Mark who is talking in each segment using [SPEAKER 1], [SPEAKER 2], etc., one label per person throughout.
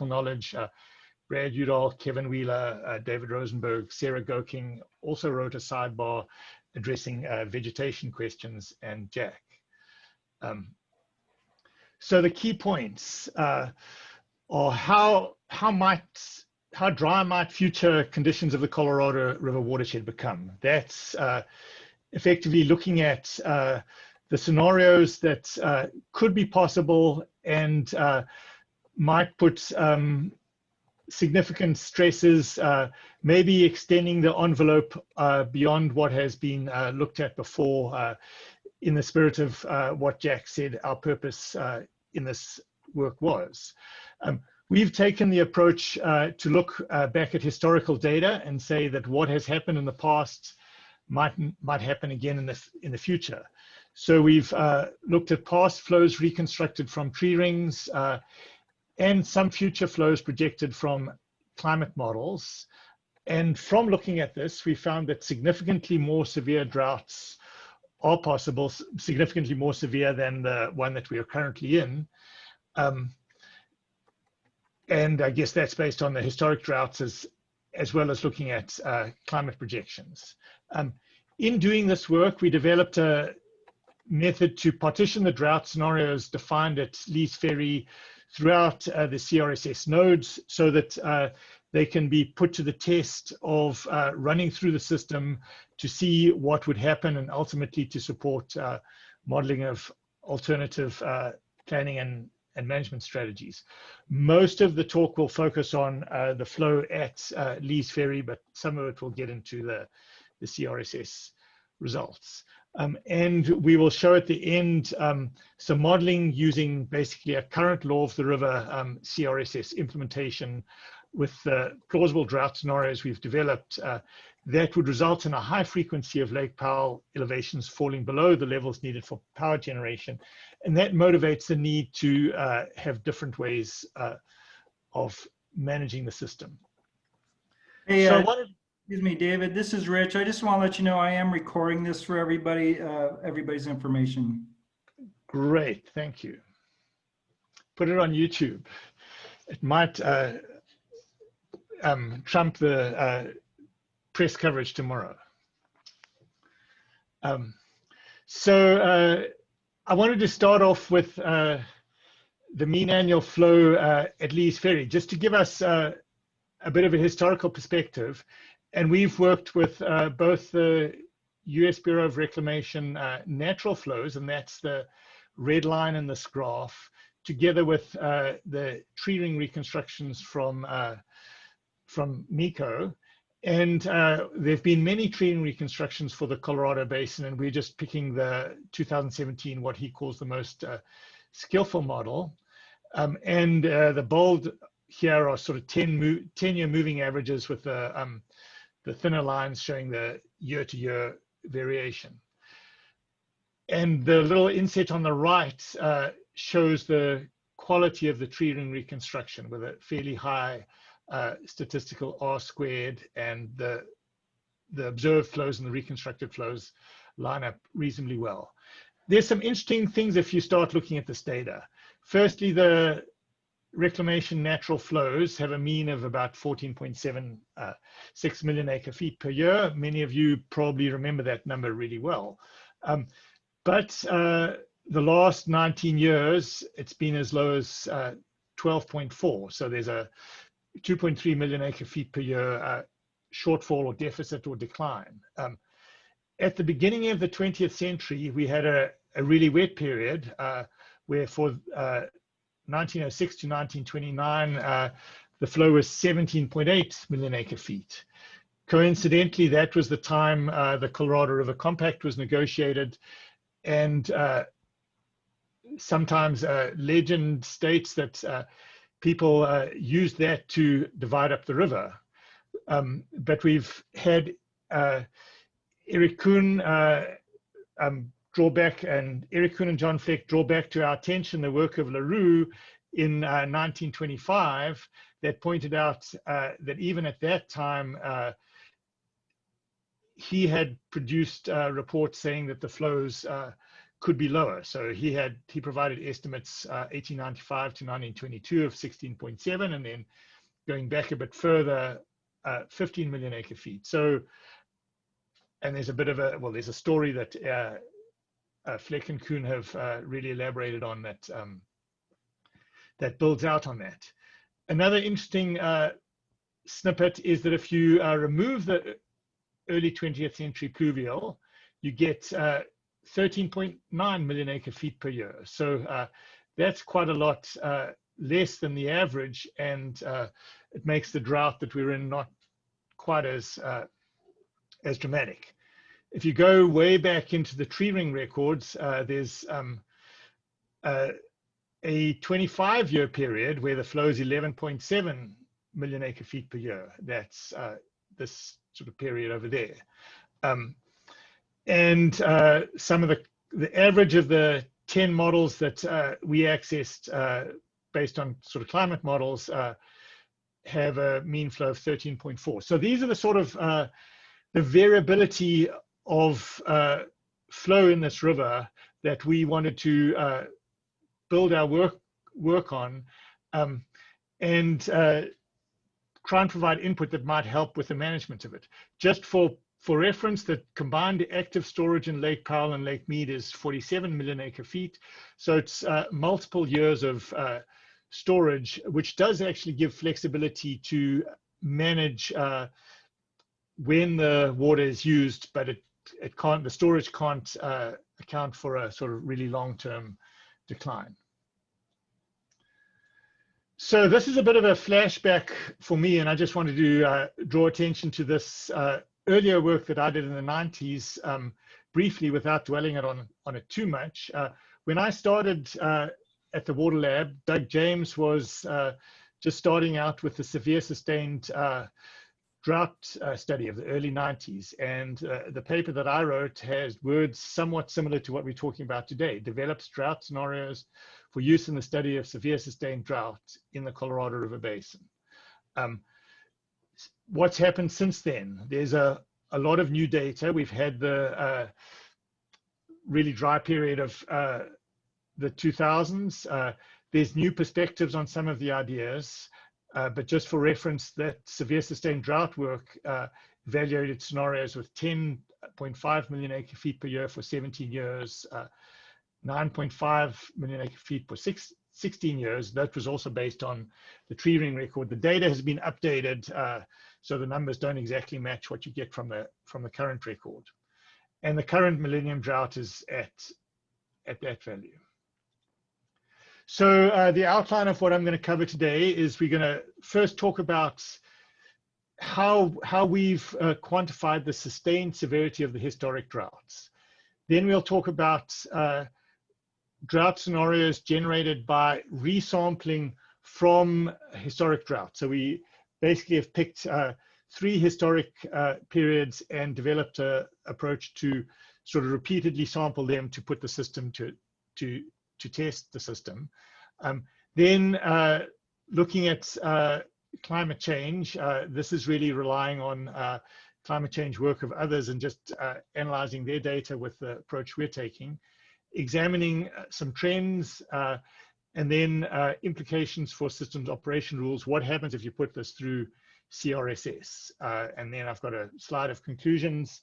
[SPEAKER 1] knowledge. Brad Udall, Kevin Wheeler, David Rosenberg, Sarah Goking also wrote a sidebar addressing vegetation questions, and Jack. So the key points are how dry might future conditions of the Colorado River watershed become. That's effectively looking at the scenarios that could be possible and might put significant stresses, maybe extending the envelope beyond what has been looked at before, in the spirit of what Jack said our purpose in this work was. We've taken the approach to look back at historical data and say that what has happened in the past might happen again in the future. So we've looked at past flows reconstructed from tree rings and some future flows projected from climate models. And from looking at this, we found that significantly more severe droughts are possible, significantly more severe than the one that we are currently in. And I guess that's based on the historic droughts as well as looking at climate projections. In doing this work, we developed a method to partition the drought scenarios defined at Lee's Ferry throughout the CRSS nodes so that they can be put to the test of running through the system to see what would happen and ultimately to support modeling of alternative planning and management strategies. Most of the talk will focus on the flow at Lee's Ferry, but some of it will get into the CRSS results. And we will show at the end some modeling using basically a current law of the river CRSS implementation with plausible drought scenarios we've developed that would result in a high frequency of Lake Powell elevations falling below the levels needed for power generation. And that motivates the need to have different ways of managing the system.
[SPEAKER 2] Hey,
[SPEAKER 1] so
[SPEAKER 2] excuse me, David, this is Rich. I just want to let you know I am recording this for everybody, everybody's information.
[SPEAKER 1] Great, thank you. Put it on YouTube. It might trump the press coverage tomorrow. So I wanted to start off with the mean annual flow at Lee's Ferry, just to give us a bit of a historical perspective. And we've worked with both the US Bureau of Reclamation natural flows, and that's the red line in this graph, together with the tree ring reconstructions from MECO. And there've been many tree ring reconstructions for the Colorado Basin, and we're just picking the 2017, what he calls the most skillful model. And the bold here are sort of 10-year moving averages with the thinner lines showing the year-to-year variation. And the little inset on the right shows the quality of the tree ring reconstruction with a fairly high statistical R squared, and the observed flows and the reconstructed flows line up reasonably well. There's some interesting things if you start looking at this data. Firstly, the reclamation natural flows have a mean of about 14.76 million acre feet per year. Many of you probably remember that number really well. But the last 19 years, it's been as low as 12.4. So there's a 2.3 million acre feet per year shortfall or deficit or decline. At the beginning of the 20th century, we had a really wet period where for 1906 to 1929, the flow was 17.8 million acre feet. Coincidentally, that was the time the Colorado River Compact was negotiated, and sometimes legend states that people used that to divide up the river. But we've had Eric Kuhn draw back, and Eric Kuhn and John Fleck draw back to our attention the work of LaRue in 1925 that pointed out that even at that time, he had produced reports saying that the flows could be lower. So he provided estimates 1895 to 1922 of 16.7, and then going back a bit further, 15 million acre feet. So, and there's a bit of a, well, there's a story that Fleck and Kuhn have really elaborated on that that builds out on that. Another interesting snippet is that if you remove the early 20th century pluvial, you get 13.9 million acre feet per year. So that's quite a lot less than the average, and it makes the drought that we're in not quite as dramatic. If you go way back into the tree ring records, there's a 25-year period where the flow is 11.7 million acre feet per year. That's this sort of period over there. And some of the average of the 10 models that we accessed based on sort of climate models have a mean flow of 13.4. So these are the sort of the variability of flow in this river that we wanted to build our work on, and try and provide input that might help with the management of it. Just for reference, the combined active storage in Lake Powell and Lake Mead is 47 million acre feet. So it's multiple years of storage, which does actually give flexibility to manage when the water is used, but it can't, the storage can't account for a sort of really long-term decline. So this is a bit of a flashback for me, and I just wanted to draw attention to this earlier work that I did in the 90s, briefly, without dwelling on it too much. When I started at the Water Lab, Doug James was just starting out with the severe sustained drought study of the early 90s. And the paper that I wrote has words somewhat similar to what we're talking about today: develops drought scenarios for use in the study of severe sustained drought in the Colorado River Basin. What's happened since then? There's a lot of new data. We've had the really dry period of the 2000s. There's new perspectives on some of the ideas, but just for reference, that severe sustained drought work evaluated scenarios with 10.5 million acre feet per year for 17 years, 9.5 million acre feet for 16 years. That was also based on the tree ring record. The data has been updated, so the numbers don't exactly match what you get from the current record. And the current millennium drought is at that value. So the outline of what I'm going to cover today is we're going to first talk about how we've quantified the sustained severity of the historic droughts. Then we'll talk about drought scenarios generated by resampling from historic drought. So we basically have picked 3 historic periods and developed an approach to sort of repeatedly sample them to put the system to test the system. Then looking at climate change, this is really relying on climate change work of others and just analyzing their data with the approach we're taking, examining some trends, and then implications for systems operation rules. What happens if you put this through CRSS? And then I've got a slide of conclusions,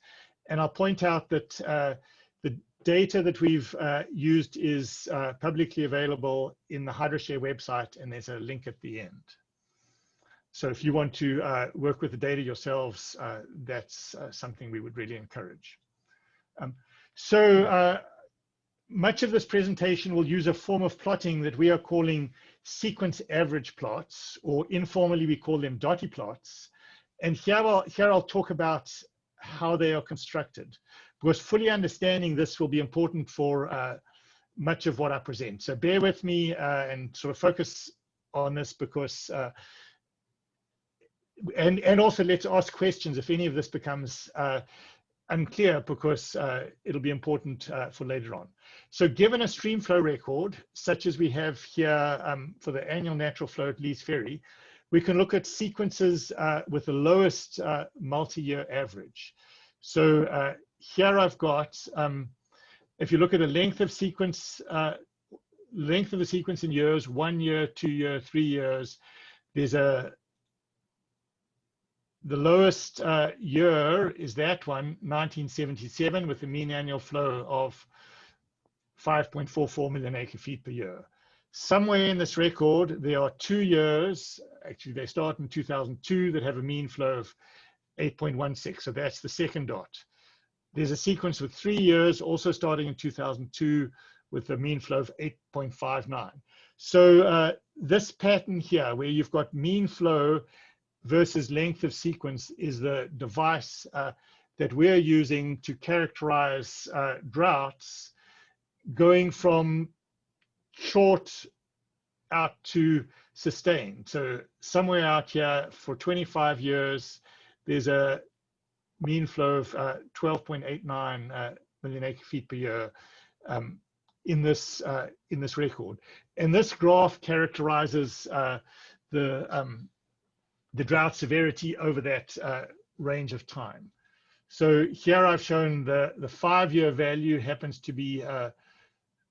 [SPEAKER 1] and I'll point out that the data that we've used is publicly available in the HydroShare website, and there's a link at the end. So if you want to work with the data yourselves, that's something we would really encourage. Much of this presentation will use a form of plotting that we are calling sequence average plots, or informally we call them dotty plots. And here I'll talk about how they are constructed, because fully understanding this will be important for much of what I present. So bear with me and sort of focus on this, because and also let's ask questions if any of this becomes unclear, because it'll be important for later on. So given a stream flow record, such as we have here for the annual natural flow at Lee's Ferry, we can look at sequences with the lowest multi-year average. So here I've got if you look at a length of the sequence in years, 1 year, 2 year, 3 years, there's the lowest year is that one, 1977, with a mean annual flow of 5.44 million acre feet per year. Somewhere in this record, there are 2 years, actually they start in 2002, that have a mean flow of 8.16. So that's the second dot. There's a sequence with 3 years, also starting in 2002, with a mean flow of 8.59. So this pattern here, where you've got mean flow versus length of sequence, is the device that we're using to characterize droughts going from short out to sustained. So somewhere out here for 25 years, there's a mean flow of 12.89 million acre feet per year in this record. And this graph characterizes the drought severity over that range of time. So here I've shown the 5-year value happens to be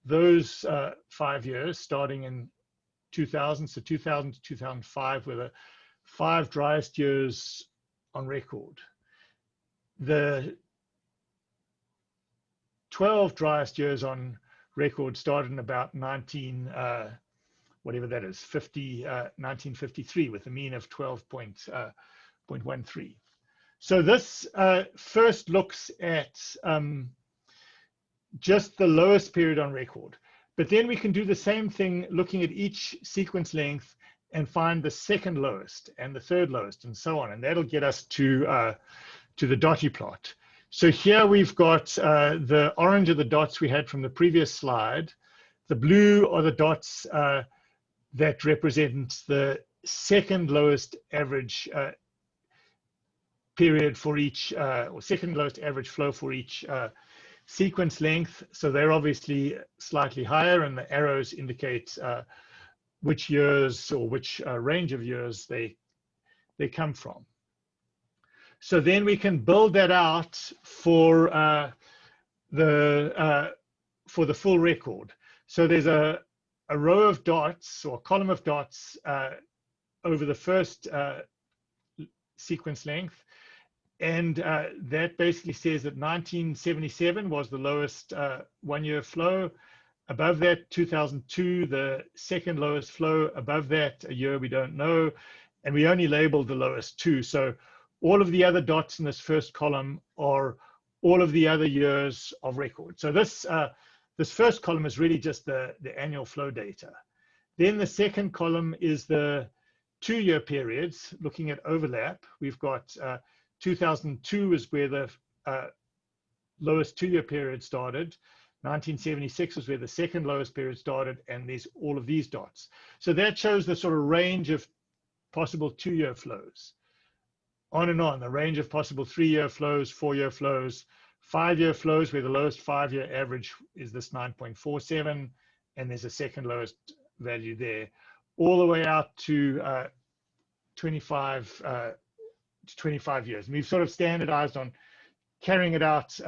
[SPEAKER 1] those 5 years starting in 2000. So 2000 to 2005 were the 5 driest years on record. The 12 driest years on record started in about 1953 with a mean of 12.13. So this first looks at just the lowest period on record, but then we can do the same thing looking at each sequence length and find the second lowest and the third lowest and so on, and that'll get us to the dotty plot. So here we've got the orange are the dots we had from the previous slide. The blue are the dots that represent the second lowest average period for each, or second lowest average flow for each sequence length. So they're obviously slightly higher, and the arrows indicate which years or which range of years they come from. So then we can build that out for the full record. So there's a row of dots or a column of dots over the first sequence length, and that basically says that 1977 was the lowest 1-year flow. Above that, 2002, the second lowest flow. Above that, a year we don't know, and we only labeled the lowest 2. So all of the other dots in this first column are all of the other years of record. So this first column is really just the annual flow data. Then the second column is the 2-year periods, looking at overlap. We've got 2002 is where the lowest 2-year period started. 1976 is where the second lowest period started, and there's all of these dots. So that shows the sort of range of possible 2-year flows. On and on, the range of possible 3-year flows, 4-year flows, 5-year flows, where the lowest 5-year average is this 9.47, and there's a second lowest value there, all the way out to 25 years. And we've sort of standardized on carrying it out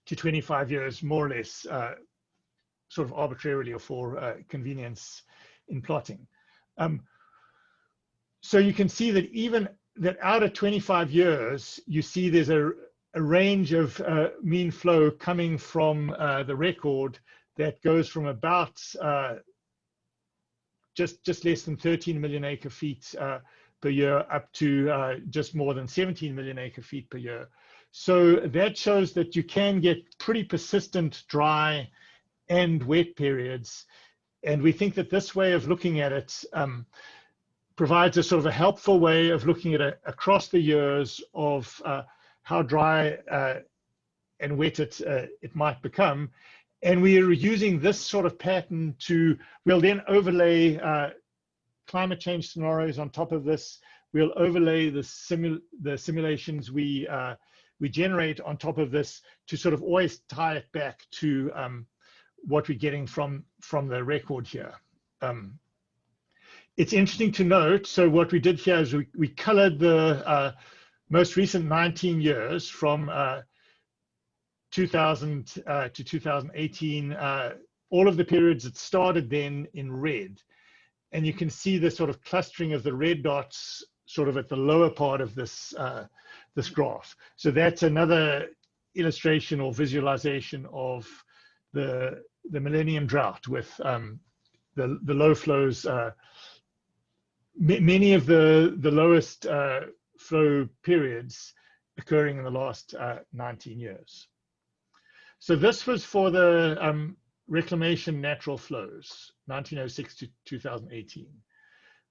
[SPEAKER 1] to 25 years, more or less, sort of arbitrarily or for convenience in plotting. So you can see that even that out of 25 years, you see there's a range of mean flow coming from the record that goes from about just less than 13 million acre feet per year up to just more than 17 million acre feet per year. So that shows that you can get pretty persistent dry and wet periods. And we think that this way of looking at it provides a sort of a helpful way of looking at across the years of how dry and wet it might become. And we are using this sort of pattern to, we'll then overlay climate change scenarios on top of this. We'll overlay the simulations we generate on top of this to sort of always tie it back to what we're getting from the record here. It's interesting to note, so what we did here is we colored the most recent 19 years from 2000 to 2018, all of the periods that started then in red. And you can see the sort of clustering of the red dots sort of at the lower part of this, this graph. So that's another illustration or visualization of the millennium drought with the low flows. Many of the lowest flow periods occurring in the last 19 years. So this was for the reclamation natural flows, 1906 to 2018.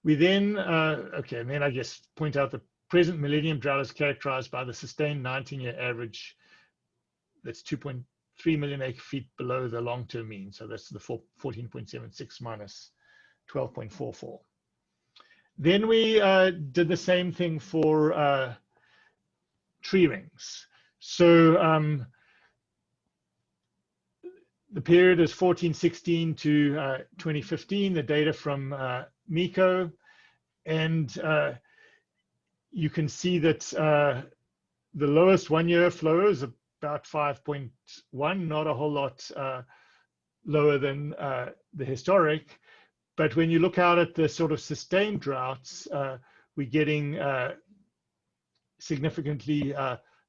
[SPEAKER 1] We then, okay, and then I guess point out the present millennium drought is characterized by the sustained 19-year average that's 2.3 million acre feet below the long-term mean. So that's the 14.76 minus 12.44. Then we did the same thing for tree rings. So the period is 1416 to 2015, the data from MECO, and you can see that the lowest one-year flow is about 5.1, not a whole lot lower than the historic. But when you look out at the sort of sustained droughts, we're getting significantly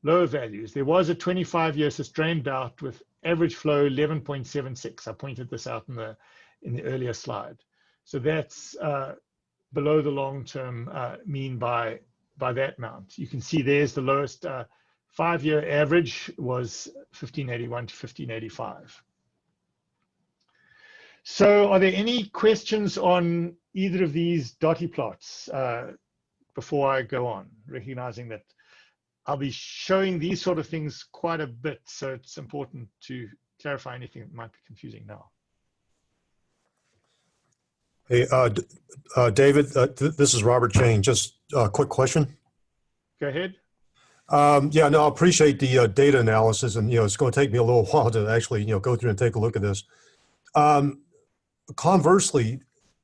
[SPEAKER 1] lower values. There was a 25-year sustained drought with average flow 11.76. I pointed this out in the earlier slide. So that's below the long-term mean by that amount. You can see there's the lowest 5-year average was 1581 to 1585. So are there any questions on either of these dotty plots before I go on, recognizing that I'll be showing these sort of things quite a bit, so it's important to clarify anything that might be confusing now.
[SPEAKER 3] Hey, David, this is Robert Jane. Just a quick question.
[SPEAKER 1] Go ahead.
[SPEAKER 3] Yeah, no, I appreciate the data analysis, and it's going to take me a little while to actually go through and take a look at this. Conversely,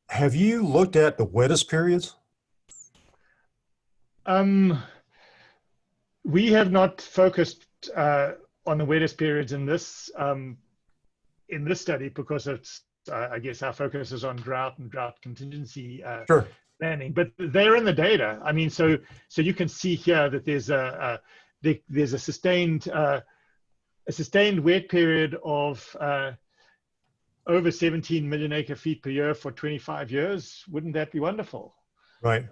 [SPEAKER 3] have you looked at the wettest periods?
[SPEAKER 1] We have not focused on the wettest periods in this study because it's I guess our focus is on drought and drought contingency
[SPEAKER 3] Sure.
[SPEAKER 1] planning, but they're in the data. I mean, so you can see here that there's a sustained wet period of over 17 million acre feet per year for 25 years. Wouldn't that be wonderful?
[SPEAKER 3] Right.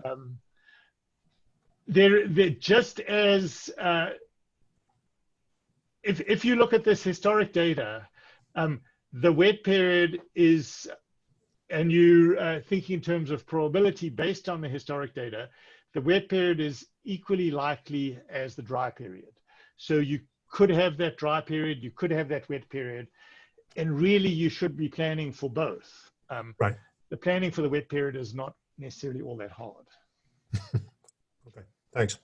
[SPEAKER 1] They're just as if you look at this historic data, the wet period is, and you're thinking in terms of probability based on the historic data, the wet period is equally likely as the dry period. So you could have that dry period, you could have that wet period, and really you should be planning for both.
[SPEAKER 3] Right.
[SPEAKER 1] The planning for the wet period is not necessarily all that hard.
[SPEAKER 3] Okay, thanks.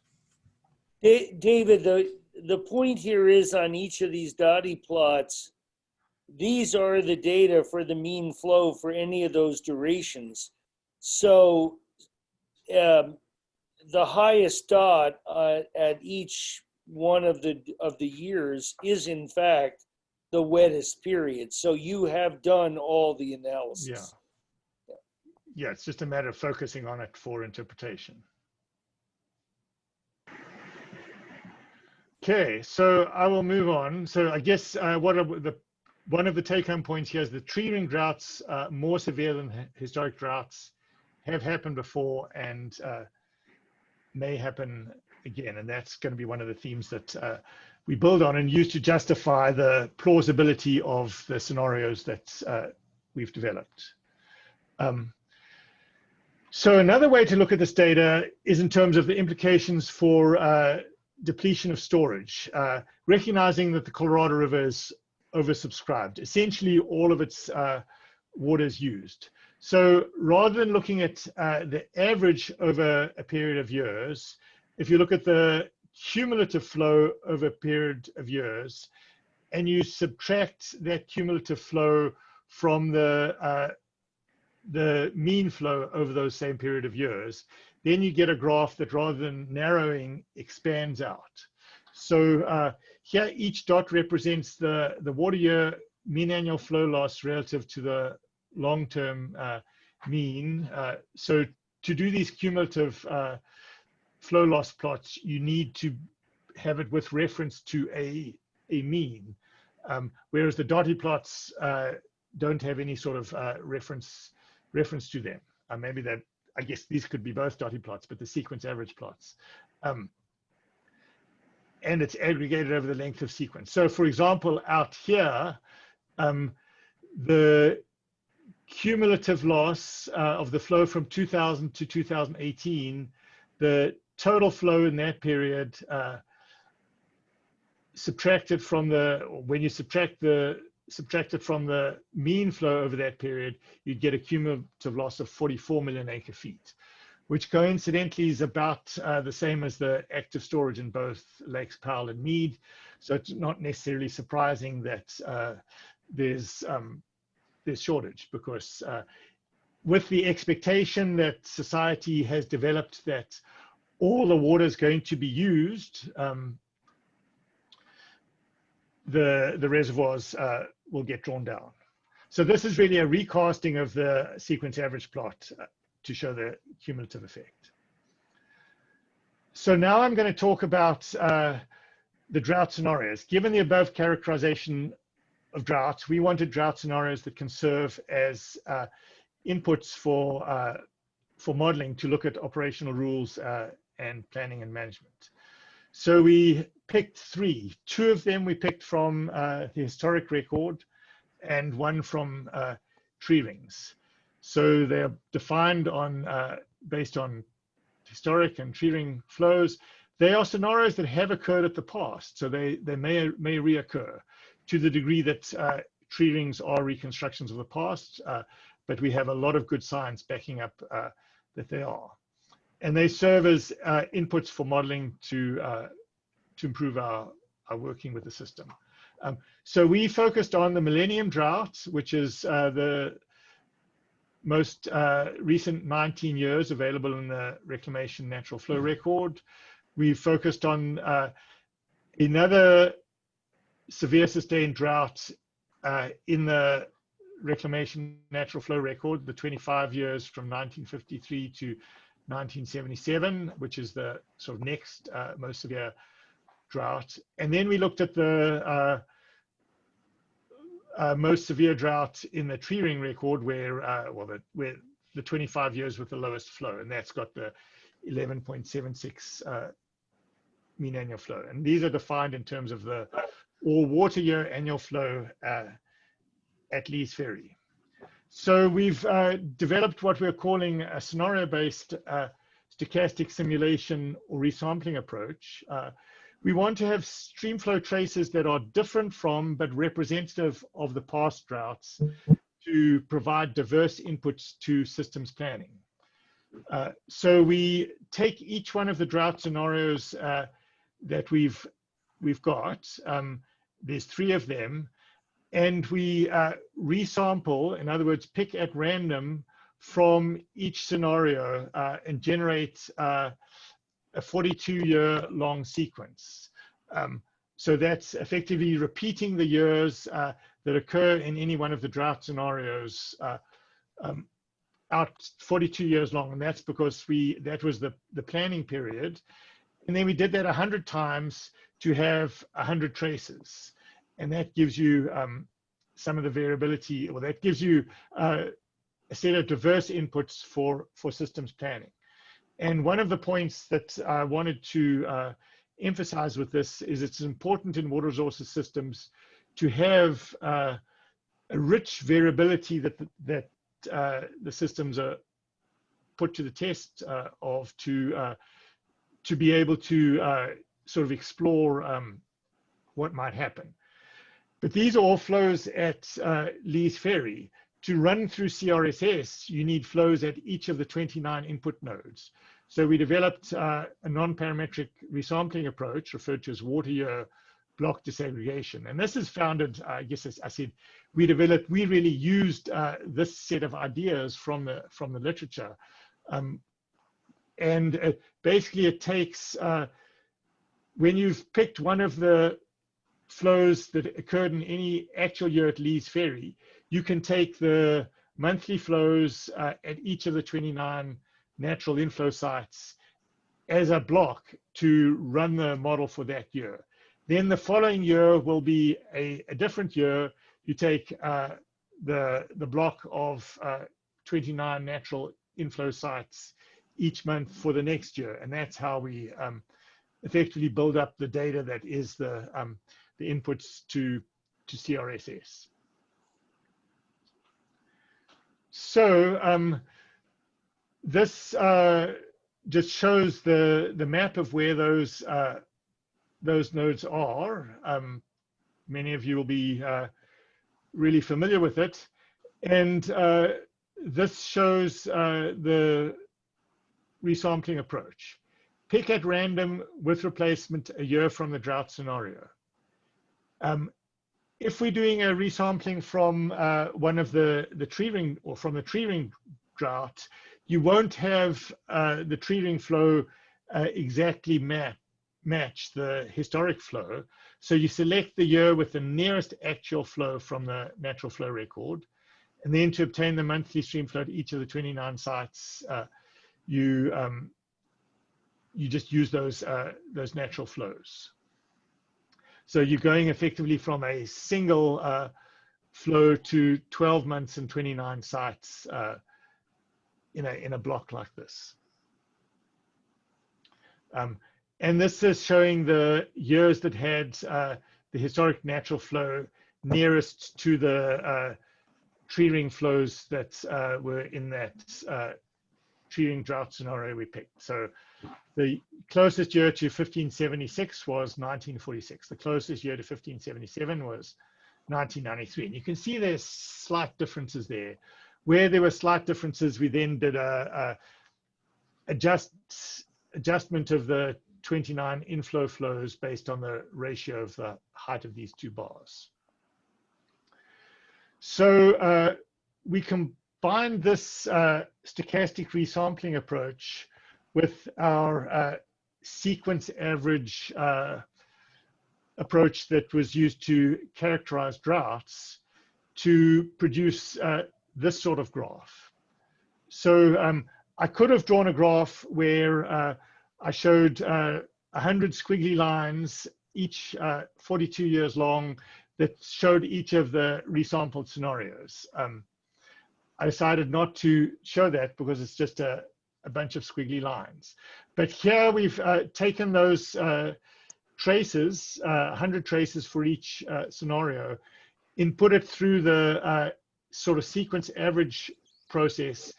[SPEAKER 4] David, the point here is on each of these dotty plots, these are the data for the mean flow for any of those durations. So the highest dot at each one of the years is in fact the wettest period. So you have done all the analysis.
[SPEAKER 1] Yeah, it's just a matter of focusing on it for interpretation. Okay, so I will move on. So I guess one of the take-home points here is the tree ring droughts, more severe than historic droughts, have happened before and may happen again. And that's going to be one of the themes that we build on and use to justify the plausibility of the scenarios that we've developed. So another way to look at this data is in terms of the implications for depletion of storage, recognizing that the Colorado River is oversubscribed. Essentially, all of its water is used. So rather than looking at the average over a period of years, if you look at the cumulative flow over a period of years, and you subtract that cumulative flow from the mean flow over those same period of years, then you get a graph that rather than narrowing expands out. So here each dot represents the water year mean annual flow loss relative to the long-term mean. So to do these cumulative flow loss plots, you need to have it with reference to a mean, whereas the dotted plots don't have any sort of reference to them. Maybe that, I guess these could be both dotted plots, but the sequence average plots. And it's aggregated over the length of sequence. So for example, out here, the cumulative loss of the flow from 2000 to 2018, the total flow in that period subtracted from when you subtract it from the mean flow over that period, you'd get a cumulative loss of 44 million acre feet, which coincidentally is about the same as the active storage in both Lakes Powell and Mead. So it's not necessarily surprising that there's shortage, because with the expectation that society has developed that all the water is going to be used, the reservoirs will get drawn down. So this is really a recasting of the sequence average plot to show the cumulative effect. So now I'm going to talk about the drought scenarios. Given the above characterization of droughts, we wanted drought scenarios that can serve as inputs for modeling to look at operational rules and planning and management. So we picked three. Two of them we picked from the historic record and one from tree rings. So they're defined based on historic and tree ring flows. They are scenarios that have occurred at the past, so they may reoccur to the degree that tree rings are reconstructions of the past, but we have a lot of good science backing up that they are. And they serve as inputs for modeling to improve our working with the system. So we focused on the Millennium Drought, which is the most recent 19 years available in the Reclamation Natural Flow Record. We focused on another severe sustained drought in the Reclamation Natural Flow Record, the 25 years from 1953 to 1977, which is the sort of next most severe drought. And then we looked at the most severe drought in the tree ring record, where the 25 years with the lowest flow, and that's got the 11.76 mean annual flow. And these are defined in terms of the all water year annual flow at Lee's Ferry. So we've developed what we're calling a scenario-based stochastic simulation or resampling approach. We want to have stream flow traces that are different from but representative of the past droughts to provide diverse inputs to systems planning. So we take each one of the drought scenarios that we've got, there's three of them, and we resample, in other words, pick at random from each scenario and generate a 42-year long sequence. So that's effectively repeating the years that occur in any one of the drought scenarios out 42 years long. And that's because that was the planning period. And then we did that 100 times to have 100 traces. And that gives you some of the variability, or that gives you a set of diverse inputs for systems planning. And one of the points that I wanted to emphasize with this is it's important in water resources systems to have a rich variability that the systems are put to the test of to be able to sort of explore what might happen. But these are all flows at Lee's Ferry. To run through CRSS, you need flows at each of the 29 input nodes. So we developed a non-parametric resampling approach referred to as water year block disaggregation. And this is founded, I guess, as I said, we really used this set of ideas from the literature. Basically it takes when you've picked one of the flows that occurred in any actual year at Lee's Ferry, you can take the monthly flows at each of the 29 natural inflow sites as a block to run the model for that year. Then the following year will be a different year. You take the block of 29 natural inflow sites each month for the next year, and that's how we effectively build up the data that is the inputs to CRSS. So this just shows the map of where those nodes are. Many of you will be really familiar with it, and this shows the resampling approach. Pick at random with replacement a year from the drought scenario. If we're doing a resampling from one of the tree ring, or from the tree ring drought, you won't have the tree ring flow exactly match the historic flow. So you select the year with the nearest actual flow from the natural flow record. And then to obtain the monthly stream flow at each of the 29 sites, you just use those natural flows. So you're going effectively from a single flow to 12 months and 29 sites in a block like this. And this is showing the years that had the historic natural flow nearest to the tree ring flows that were in that tree ring drought scenario we picked. So the closest year to 1576 was 1946. The closest year to 1577 was 1993. And you can see there's slight differences there. Where there were slight differences, we then did a adjustment of the 29 inflow flows based on the ratio of the height of these two bars. So we combined this stochastic resampling approach with our sequence average approach that was used to characterize droughts to produce this sort of graph. So I could have drawn a graph where I showed 100 squiggly lines, each 42 years long, that showed each of the resampled scenarios. I decided not to show that because it's just a bunch of squiggly lines. But here we've taken those traces, 100 traces for each scenario, input it through the sort of sequence average process,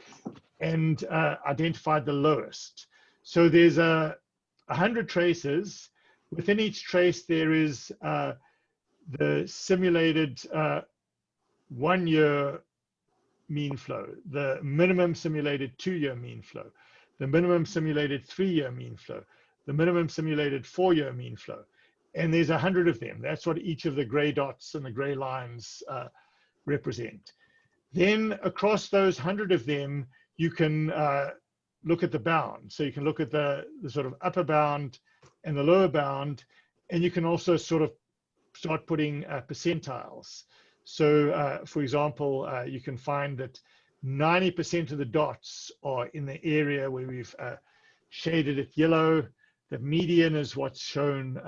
[SPEAKER 1] and identified the lowest. So there's 100 traces. Within each trace, there is the simulated 1 year mean flow, the minimum simulated 2 year mean flow, the minimum simulated 3 year mean flow, the minimum simulated 4 year mean flow. And there's 100 of them. That's what each of the gray dots and the gray lines represent. Then across those 100 of them, you can look at the bound. So you can look at the sort of upper bound and the lower bound, and you can also sort of start putting percentiles. So for example, you can find that 90% of the dots are in the area where we've shaded it yellow. The median is what's shown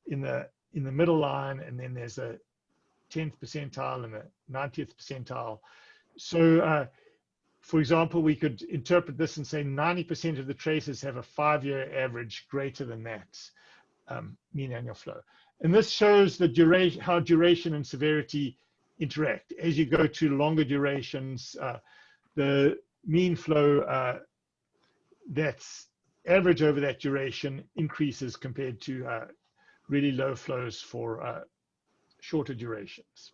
[SPEAKER 1] in the middle line, and then there's a 10th percentile and a 90th percentile. So for example, we could interpret this and say 90% of the traces have a 5-year average greater than that mean annual flow. And this shows the duration, how duration and severity interact. As you go to longer durations, the mean flow that's average over that duration increases compared to really low flows for shorter durations.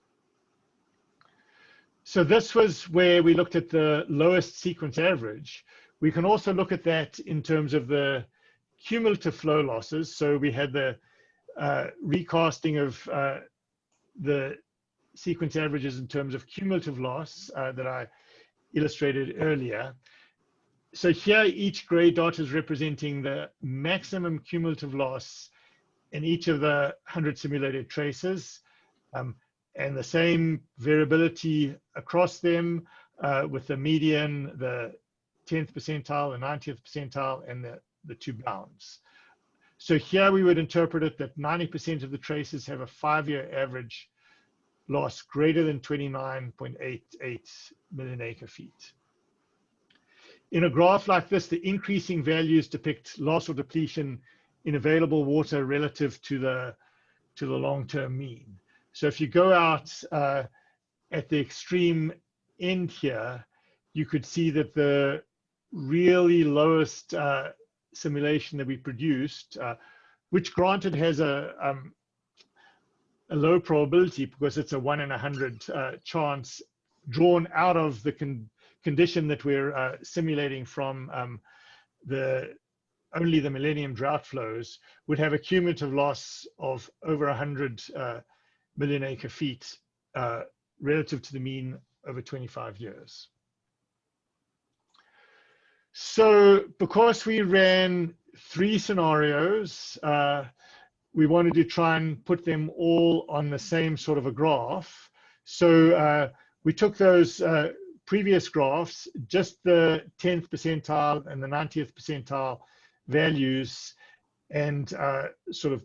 [SPEAKER 1] So this was where we looked at the lowest sequence average. We can also look at that in terms of the cumulative flow losses. So we had the recasting of the sequence averages in terms of cumulative loss that I illustrated earlier. So here, each gray dot is representing the maximum cumulative loss in each of the 100 simulated traces, and the same variability across them, with the median, the 10th percentile, the 90th percentile, and the two bounds. So here we would interpret it that 90% of the traces have a 5-year average loss greater than 29.88 million acre feet. In a graph like this, the increasing values depict loss or depletion in available water relative to the long-term mean. So if you go out at the extreme end here, you could see that the really lowest simulation that we produced, which granted has a low probability because it's a 1 in 100 chance drawn out of the condition that we're simulating from only the millennium drought flows, would have a cumulative loss of over 100 million acre feet relative to the mean over 25 years. So because we ran 3 scenarios, we wanted to try and put them all on the same sort of a graph. So we took those previous graphs, just the 10th percentile and the 90th percentile values, and sort of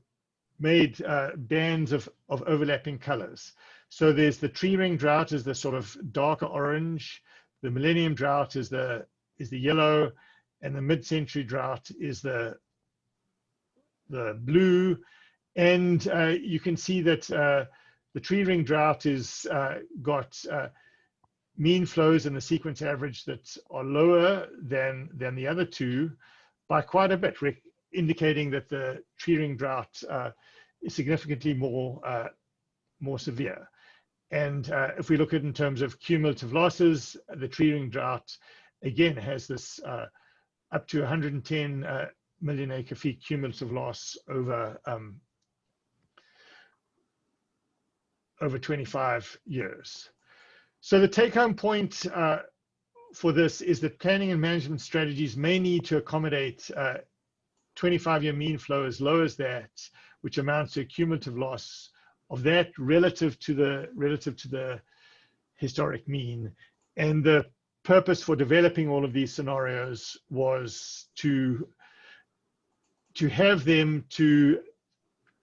[SPEAKER 1] made bands of overlapping colors. So there's the tree ring drought is the sort of darker orange, the millennium drought is the yellow, and the mid-century drought is the blue. And you can see that the tree ring drought is got mean flows in the sequence average that are lower than the other two by quite a bit, indicating that the tree ring drought is significantly more severe. And if we look at it in terms of cumulative losses, the tree ring drought again has this up to 110 million acre feet cumulative loss over 25 years. So the take-home point for this is that planning and management strategies may need to accommodate 25-year mean flow as low as that, which amounts to a cumulative loss of that relative to the historic mean. And the purpose for developing all of these scenarios was to have them to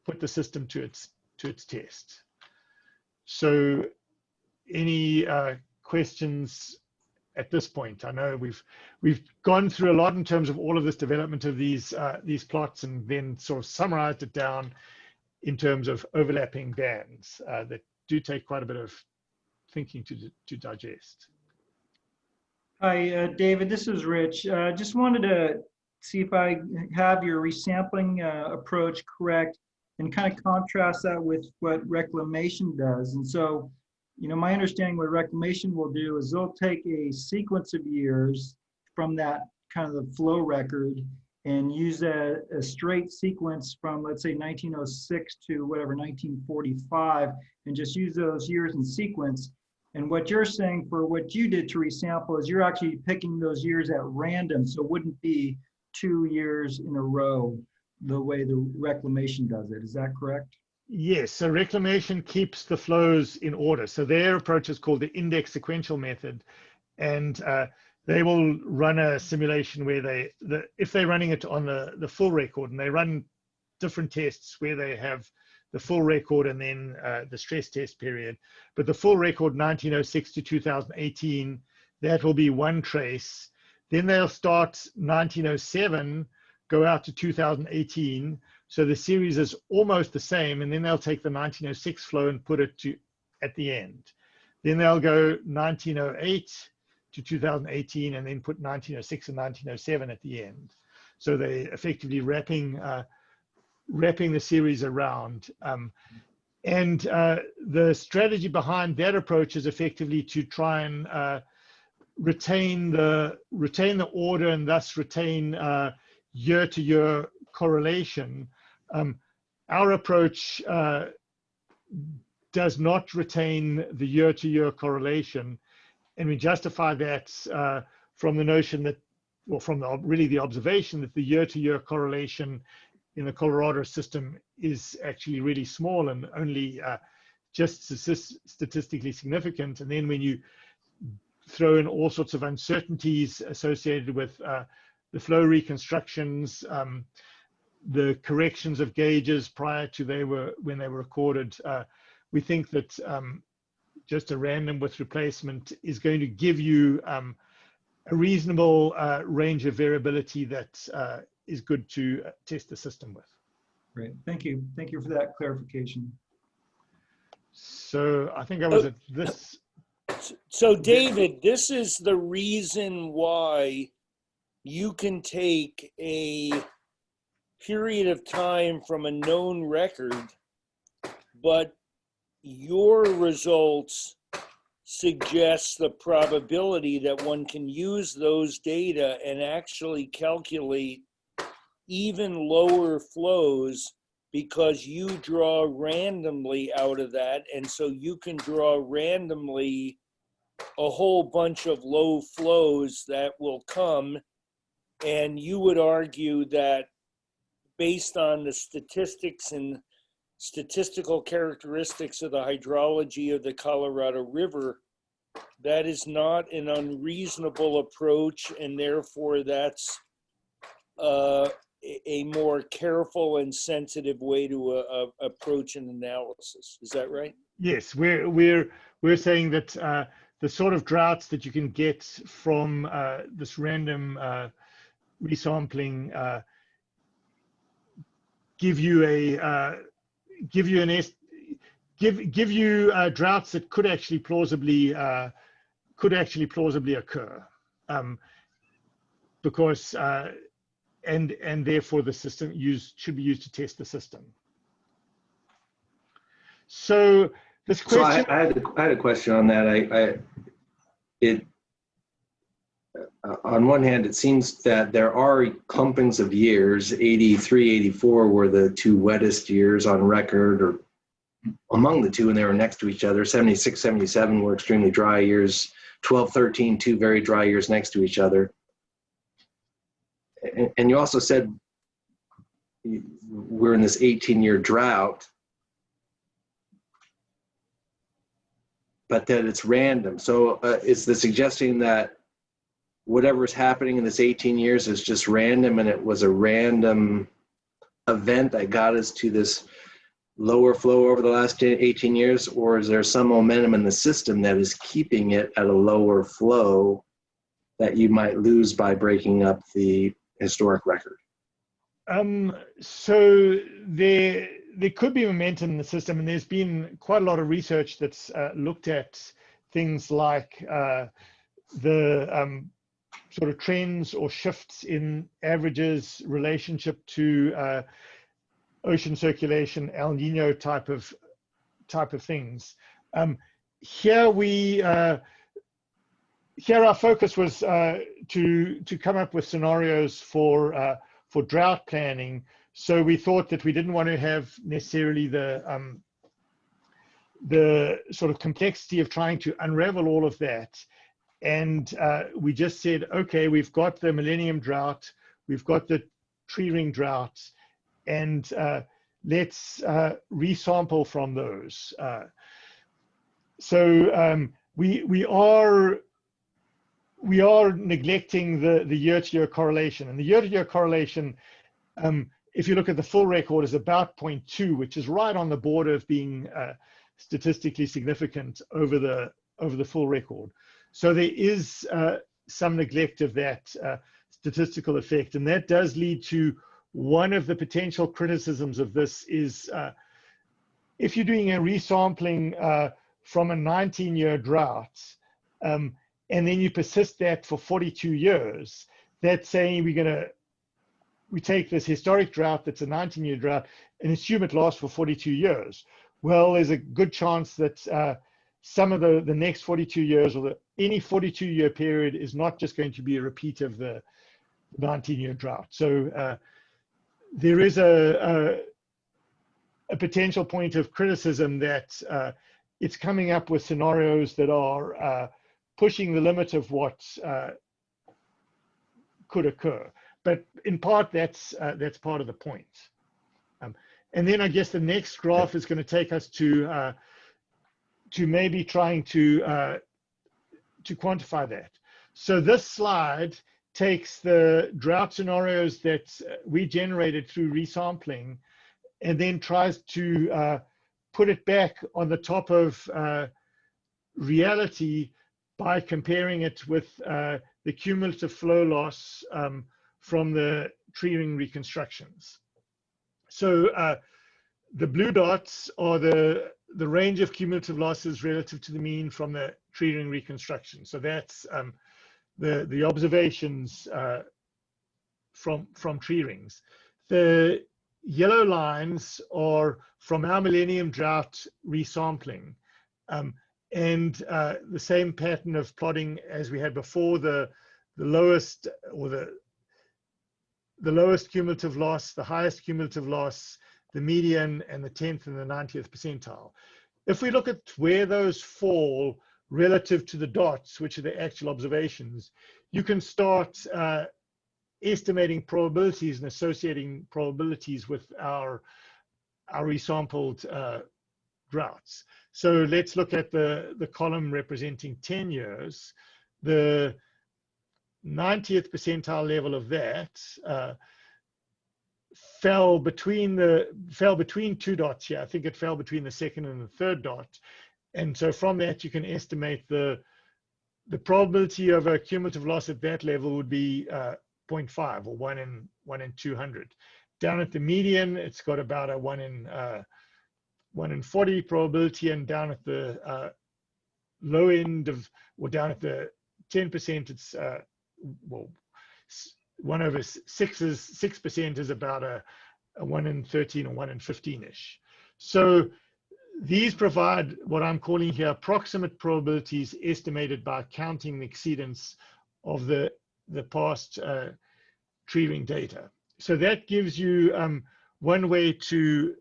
[SPEAKER 1] put the system to its test. So any questions at this point? I know we've gone through a lot in terms of all of this development of these plots, and then sort of summarized it down in terms of overlapping bands that do take quite a bit of thinking to digest.
[SPEAKER 2] Hi, David, this is Rich. Just wanted to see if I have your resampling approach correct and kind of contrast that with what reclamation does. And so, you know, my understanding what reclamation will do is they'll take a sequence of years from that kind of the flow record and use a straight sequence from, let's say, 1906 to whatever, 1945, and just use those years in sequence. And what you're saying for what you did to resample is you're actually picking those years at random, so it wouldn't be 2 years in a row the way the reclamation does it. Is that correct?
[SPEAKER 1] Yes, so reclamation keeps the flows in order. So their approach is called the index sequential method, and they will run a simulation where if they're running it on the full record, and they run different tests where they have the full record and then the stress test period. But the full record 1906 to 2018, that will be one trace. Then they'll start 1907, go out to 2018. So the series is almost the same, and then they'll take the 1906 flow and put it at the end. Then they'll go 1908 to 2018, and then put 1906 and 1907 at the end. So they effectively wrapping the series around. And the strategy behind that approach is effectively to try and retain the order, and thus retain year-to-year correlation. Our approach does not retain the year-to-year correlation, and we justify that from the notion that, well, from really the observation that the year-to-year correlation in the Colorado system is actually really small and only just statistically significant. And then when you throw in all sorts of uncertainties associated with the flow reconstructions, the corrections of gauges prior to when they were recorded, we think that just a random width replacement is going to give you a reasonable range of variability that is good to test the system with.
[SPEAKER 2] Great, thank you. Thank you for that clarification.
[SPEAKER 1] So I think I was at this.
[SPEAKER 4] So David, this is the reason why you can take a period of time from a known record, but your results suggest the probability that one can use those data and actually calculate even lower flows, because you draw randomly out of that. And so you can draw randomly a whole bunch of low flows that will come. And you would argue that based on the statistics and statistical characteristics of the hydrology of the Colorado River, that is not an unreasonable approach, and therefore that's a more careful and sensitive way to approach an analysis. Is that right?
[SPEAKER 1] Yes, we're saying that the sort of droughts that you can get from this random resampling give you droughts that could actually plausibly occur, because and therefore the system should be used to test the system. So this question.
[SPEAKER 5] So I had a question on that. On one hand, it seems that there are clumpings of years. 83, 84 were the two wettest years on record, or among the two, and they were next to each other. 76, 77 were extremely dry years. 12, 13, two very dry years next to each other. And you also said we're in this 18-year drought, but that it's random. So is the suggesting that whatever is happening in this 18 years is just random, and it was a random event that got us to this lower flow over the last 18 years? Or is there some momentum in the system that is keeping it at a lower flow that you might lose by breaking up the historic record?
[SPEAKER 1] So there could be momentum in the system, and there's been quite a lot of research that's looked at things like the sort of trends or shifts in averages relationship to ocean circulation, El Nino type of things. Here our focus was to come up with scenarios for drought planning. So we thought that we didn't want to have necessarily the sort of complexity of trying to unravel all of that. And we just said, okay, we've got the millennium drought, we've got the tree ring droughts, and let's resample from those. So we are neglecting the year-to-year correlation. And the year-to-year correlation, if you look at the full record, is about 0.2, which is right on the border of being statistically significant over the full record. So there is some neglect of that statistical effect, and that does lead to one of the potential criticisms of this is if you're doing a resampling from a 19-year drought, and then you persist that for 42 years, that's saying we take this historic drought that's a 19-year drought and assume it lasts for 42 years. Well, there's a good chance that some of the next 42 years or any 42-year period is not just going to be a repeat of the 19-year drought. So there is a potential point of criticism that it's coming up with scenarios that are pushing the limit of what could occur. But in part, that's part of the point. And then I guess the next graph is going to take us to maybe trying to quantify that. So this slide takes the drought scenarios that we generated through resampling and then tries to put it back on the top of reality by comparing it with the cumulative flow loss from the tree ring reconstructions. So the blue dots are the range of cumulative losses relative to the mean from the tree ring reconstruction. So that's the observations from tree rings. The yellow lines are from our Millennium Drought resampling. And the same pattern of plotting as we had before, the lowest or the lowest cumulative loss, the highest cumulative loss, the median, and the 10th and the 90th percentile. If we look at where those fall relative to the dots, which are the actual observations, you can start estimating probabilities and associating probabilities with our resampled droughts. So let's look at the column representing 10 years. The 90th percentile level of that fell between two dots here. I think it fell between the second and the third dot. And so from that, you can estimate the probability of a cumulative loss at that level would be 0.5 or 1 in 200. Down at the median, it's got about a 1 in 40 probability, and down at the low end of, or down at the 10%, it's well, 6% is about a 1 in 13 or 1 in 15-ish. So these provide what I'm calling here approximate probabilities estimated by counting the exceedance of the past tree ring data. So that gives you one way to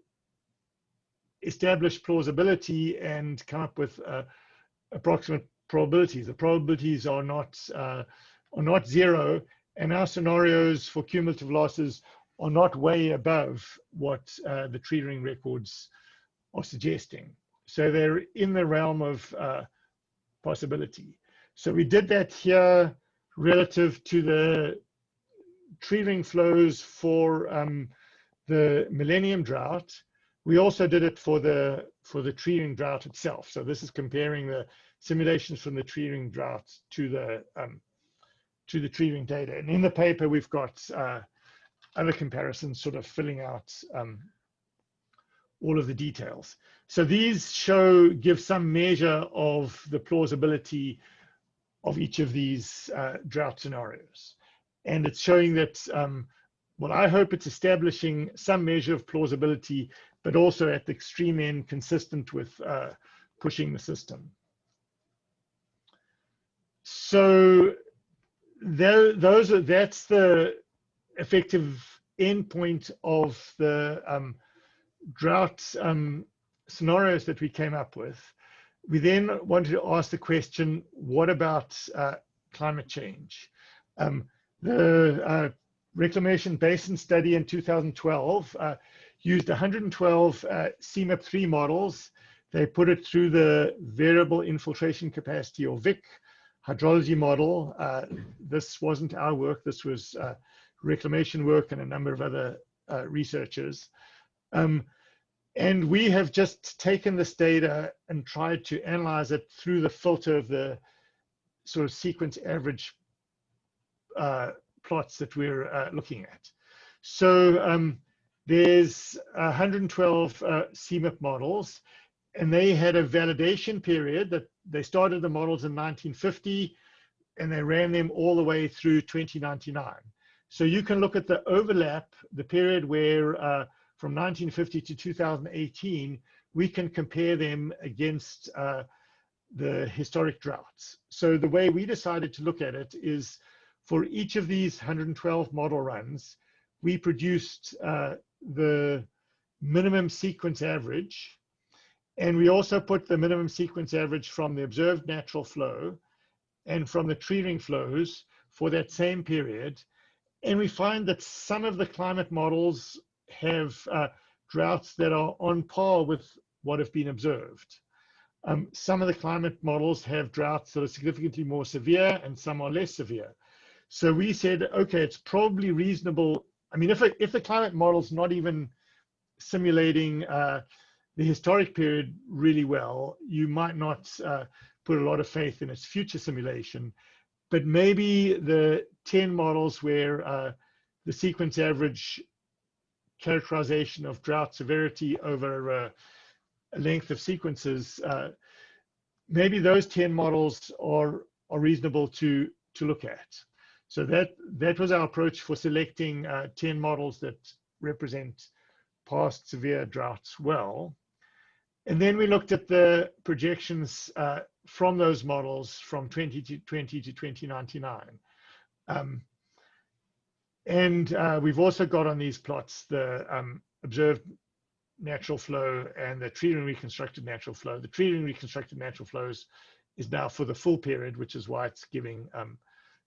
[SPEAKER 1] establish plausibility and come up with approximate probabilities. The probabilities are not zero, and our scenarios for cumulative losses are not way above what the tree ring records are suggesting. So they're in the realm of possibility. So we did that here relative to the tree ring flows for the Millennium Drought. We also did it for the tree ring drought itself. So this is comparing the simulations from the tree ring drought to the tree ring data. And in the paper, we've got other comparisons sort of filling out all of the details. So these give some measure of the plausibility of each of these drought scenarios. And it's showing that, well, I hope it's establishing some measure of plausibility, but also at the extreme end, consistent with pushing the system. So that's the effective endpoint of the drought scenarios that we came up with. We then wanted to ask the question, what about climate change? The Reclamation Basin study in 2012 used 112 CMIP3 models. They put it through the variable infiltration capacity, or VIC, hydrology model. This wasn't our work. This was reclamation work and a number of other researchers. And we have just taken this data and tried to analyze it through the filter of the sort of sequence average plots that we're looking at. So there's 112 CMIP models, and they had a validation period that they started the models in 1950, and they ran them all the way through 2099. So you can look at the overlap, the period where from 1950 to 2018, we can compare them against the historic droughts. So the way we decided to look at it is, for each of these 112 model runs, we produced the minimum sequence average, and we also put the minimum sequence average from the observed natural flow and from the tree ring flows for that same period. And we find that some of the climate models have droughts that are on par with what have been observed. Some of the climate models have droughts that are significantly more severe and some are less severe. So we said, okay, it's probably reasonable. I mean, if the climate model's not even simulating the historic period really well, you might not put a lot of faith in its future simulation. But maybe the 10 models where the sequence average characterization of drought severity over a length of sequences, maybe those 10 models are reasonable to look at. So that was our approach for selecting 10 models that represent past severe droughts well. And then we looked at the projections from those models from 2020 to 2099. And we've also got on these plots the observed natural flow and the tree ring reconstructed natural flow. The tree ring reconstructed natural flows is now for the full period, which is why it's giving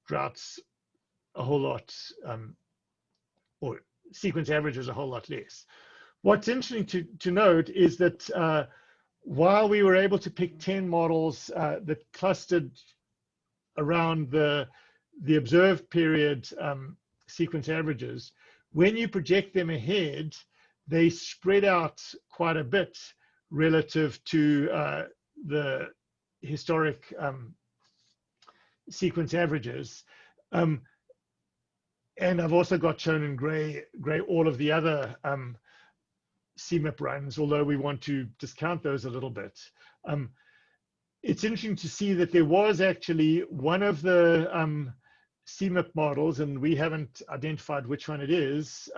[SPEAKER 1] droughts a whole lot, or sequence averages a whole lot less. What's interesting to note is that while we were able to pick 10 models that clustered around the observed period sequence averages, when you project them ahead, they spread out quite a bit relative to the historic sequence averages. And I've also got shown in gray all of the other CMIP runs, although we want to discount those a little bit. It's interesting to see that there was actually one of the CMIP models, and we haven't identified which one it is,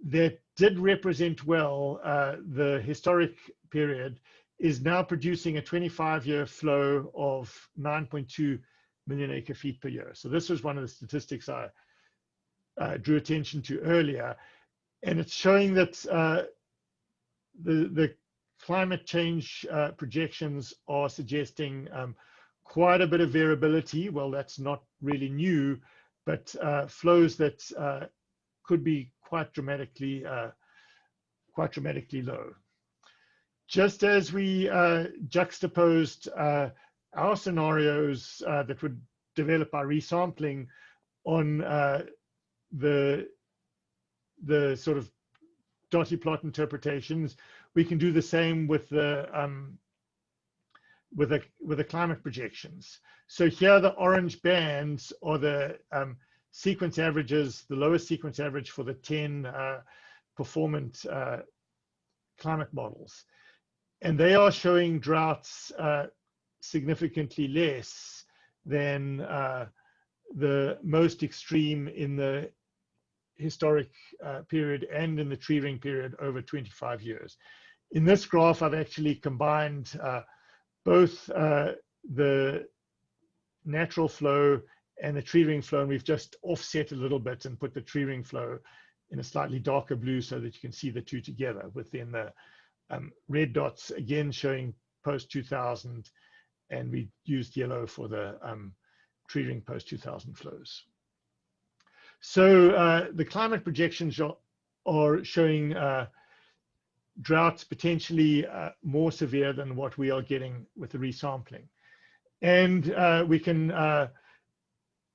[SPEAKER 1] that did represent well the historic period, is now producing a 25-year flow of 9.2 million acre feet per year. So this was one of the statistics I drew attention to earlier. And it's showing that the climate change projections are suggesting quite a bit of variability. Well, that's not really new, but flows that could be quite dramatically low. Just as we juxtaposed our scenarios that would develop by resampling on the sort of dotty plot interpretations, we can do the same with the climate projections. So here the orange bands are the sequence averages, the lowest sequence average for the 10 performant climate models. And they are showing droughts significantly less than the most extreme in the historic period and in the tree ring period over 25 years. In this graph, I've actually combined both the natural flow and the tree ring flow, and we've just offset a little bit and put the tree ring flow in a slightly darker blue so that you can see the two together within the red dots, again showing post-2000, and we used yellow for the tree ring post-2000 flows. So the climate projections are showing droughts potentially more severe than what we are getting with the resampling. And we can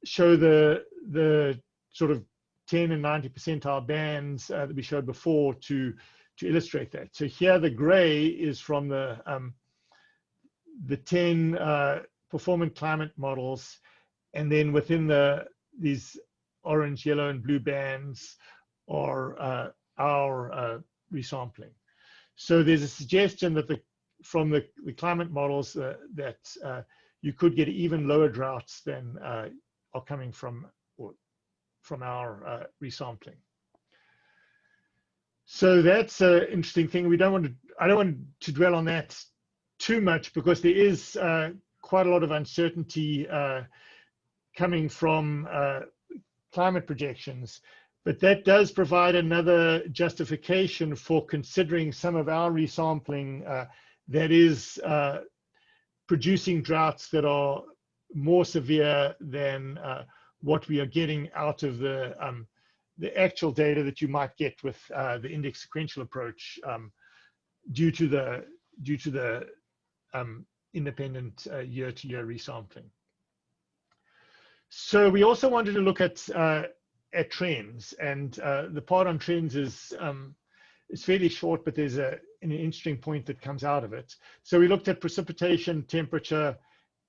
[SPEAKER 1] show the sort of 10 and 90 percentile bands that we showed before to illustrate that. So here the gray is from the 10 performant climate models, and then within these orange, yellow, and blue bands are our resampling. So there's a suggestion that from the climate models that you could get even lower droughts than are coming from our resampling. So that's an interesting thing. I don't want to dwell on that too much because there is quite a lot of uncertainty coming from climate projections, but that does provide another justification for considering some of our resampling that is producing droughts that are more severe than what we are getting out of the the actual data that you might get with the index sequential approach due to the independent year-to-year resampling. So we also wanted to look at trends, and the part on trends is fairly short, but there's an interesting point that comes out of it. So we looked at precipitation, temperature,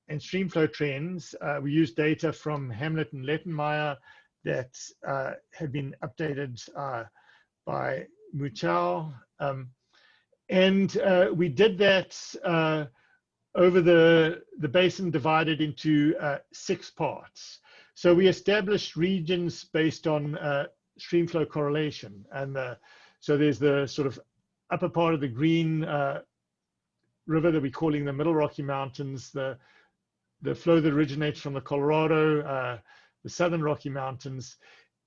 [SPEAKER 1] and streamflow trends. We used data from Hamlet and Lettenmeyer that had been updated by Muchao. And we did that over the basin divided into 6 parts. So we established regions based on streamflow correlation. And so there's the sort of upper part of the Green River that we're calling the Middle Rocky Mountains, the flow that originates from the Colorado, the Southern Rocky Mountains.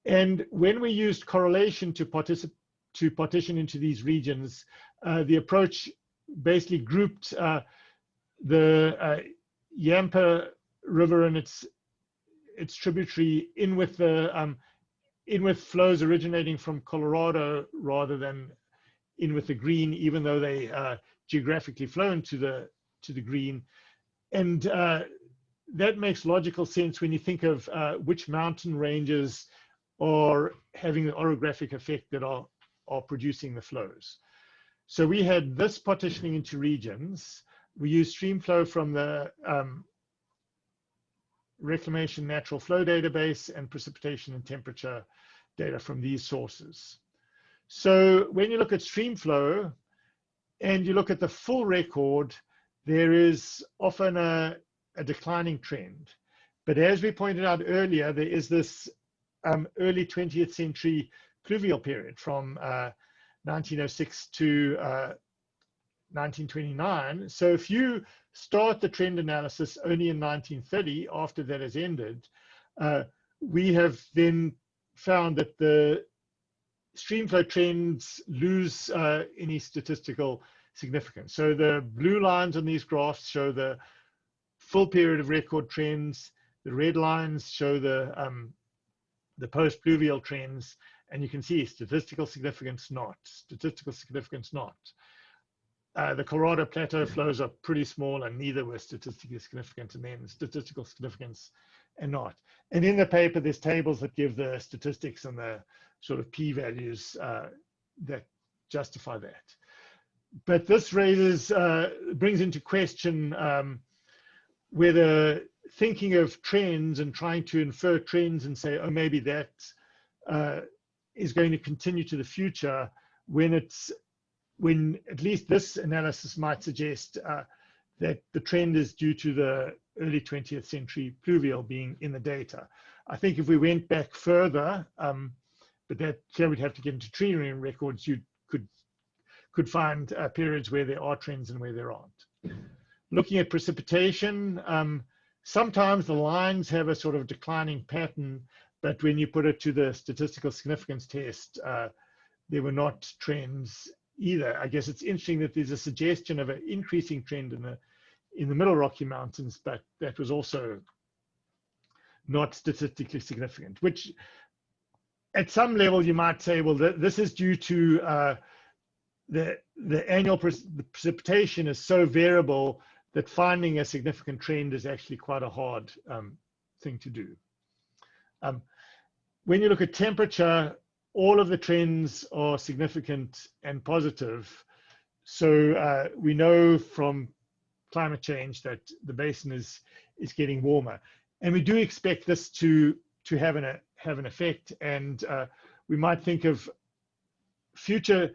[SPEAKER 1] And when we used correlation to partition into these regions, the approach basically grouped the Yampa River and its tributary in with flows originating from Colorado rather than in with the Green, even though they geographically flow into the Green. And that makes logical sense when you think of which mountain ranges are having the orographic effect that are producing the flows. So we had this partitioning into regions. We used streamflow from the Reclamation Natural Flow Database and precipitation and temperature data from these sources. So when you look at streamflow and you look at the full record, there is often a declining trend. But as we pointed out earlier, there is this early 20th century pluvial period from 1906 to 1929. So if you start the trend analysis only in 1930, after that has ended, we have then found that the streamflow trends lose any statistical significance. So the blue lines on these graphs show the full period of record trends. The red lines show the post-pluvial trends, and you can see statistical significance not, statistical significance not. The Colorado Plateau flows are pretty small and neither were statistically significant, and then statistical significance and not. And in the paper, there's tables that give the statistics and the sort of p-values that justify that. But this raises, brings into question whether thinking of trends and trying to infer trends and say, oh, maybe that is going to continue to the future, when at least this analysis might suggest that the trend is due to the early 20th century pluvial being in the data. I think if we went back further, but that here we'd have to get into tree ring records, you could find periods where there are trends and where there aren't. Looking at precipitation, sometimes the lines have a sort of declining pattern, but when you put it to the statistical significance test, there were not trends either. I guess it's interesting that there's a suggestion of an increasing trend in the Middle Rocky Mountains, but that was also not statistically significant, which at some level you might say, well, this is due to the annual precipitation is so variable that finding a significant trend is actually quite a hard thing to do. When you look at temperature, all of the trends are significant and positive. So we know from climate change that the basin is getting warmer, and we do expect this to have an effect. And we might think of future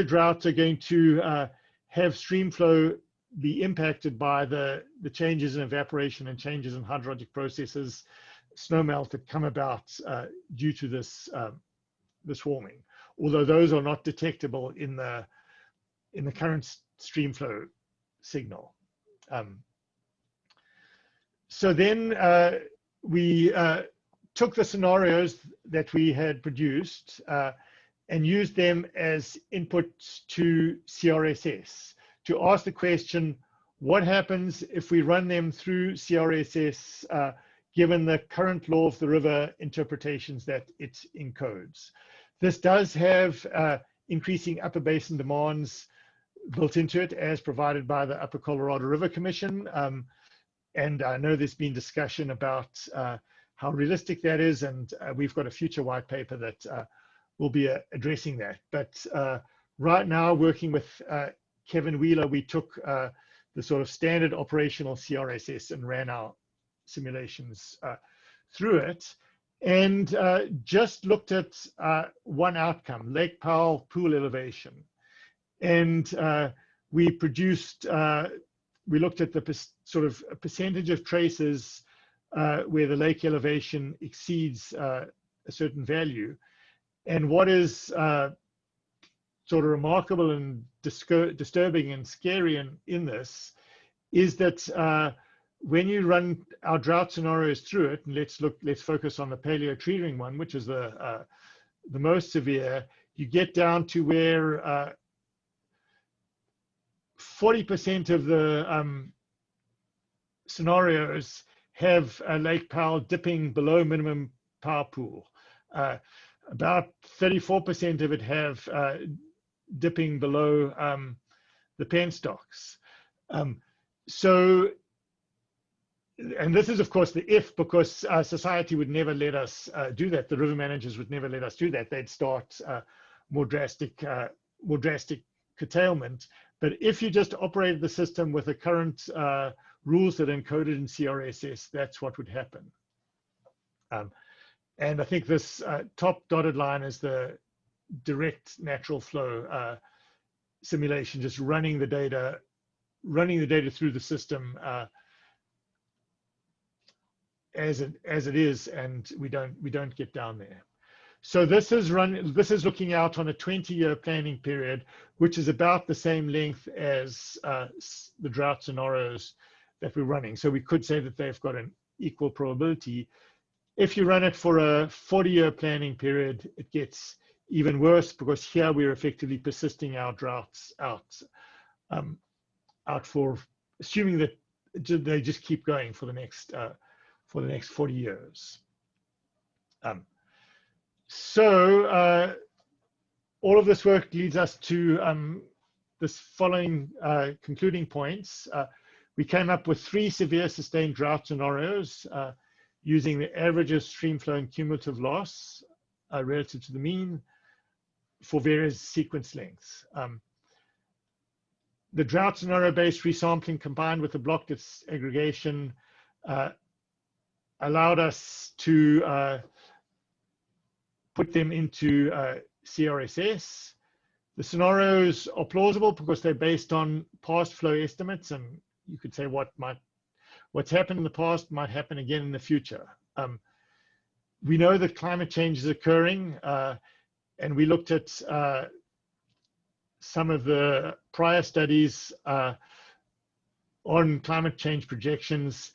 [SPEAKER 1] droughts are going to have streamflow be impacted by the changes in evaporation and changes in hydrologic processes, snowmelt that come about due to this warming, although those are not detectable in the current streamflow signal. So then we took the scenarios that we had produced and used them as input to CRSS to ask the question, what happens if we run them through CRSS given the current law of the river interpretations that it encodes. This does have increasing upper basin demands built into it as provided by the Upper Colorado River Commission. And I know there's been discussion about how realistic that is, and we've got a future white paper that will be addressing that. But right now, working with Kevin Wheeler, we took the sort of standard operational CRSS and ran our simulations through it, and just looked at one outcome, Lake Powell pool elevation. And we produced, we looked at the sort of percentage of traces where the lake elevation exceeds a certain value. And what is sort of remarkable and disturbing and scary in this is that when you run our drought scenarios through it, and let's focus on the paleo tree-ring one, which is the most severe, you get down to where 40% of the scenarios have Lake Powell dipping below minimum power pool. About 34% of it have dipping below the penstocks. So, and this is of course the if, because society would never let us do that. The river managers would never let us do that. They'd start more drastic curtailment. But if you just operated the system with the current rules that are encoded in CRSS, that's what would happen. And I think this top dotted line is the direct natural flow simulation, just running the data through the system as it is, and we don't get down there. So this is looking out on a 20-year planning period, which is about the same length as the drought scenarios that we're running. So we could say that they've got an equal probability. If you run it for a 40-year planning period, it gets even worse, because here we're effectively persisting our droughts out for, assuming that they just keep going for the next 40 years. So all of this work leads us to this following concluding points. We came up with 3 severe sustained drought scenarios using the average of stream flow and cumulative loss relative to the mean for various sequence lengths. The drought scenario-based resampling combined with the block disaggregation allowed us to put them into CRSS. The scenarios are plausible because they're based on past flow estimates, and you could say what's happened in the past might happen again in the future. We know that climate change is occurring, and we looked at some of the prior studies on climate change projections,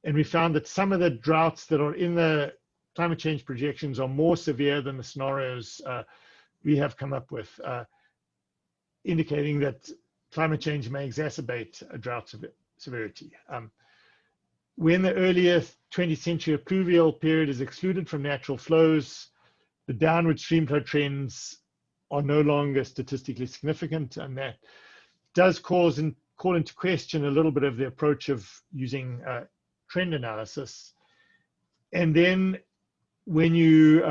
[SPEAKER 1] and we found that some of the droughts that are in the climate change projections are more severe than the scenarios we have come up with, indicating that climate change may exacerbate a drought severity. When the earlier 20th century pluvial period is excluded from natural flows, the downward streamflow trends are no longer statistically significant, and that does call into question a little bit of the approach of using trend analysis. And then when you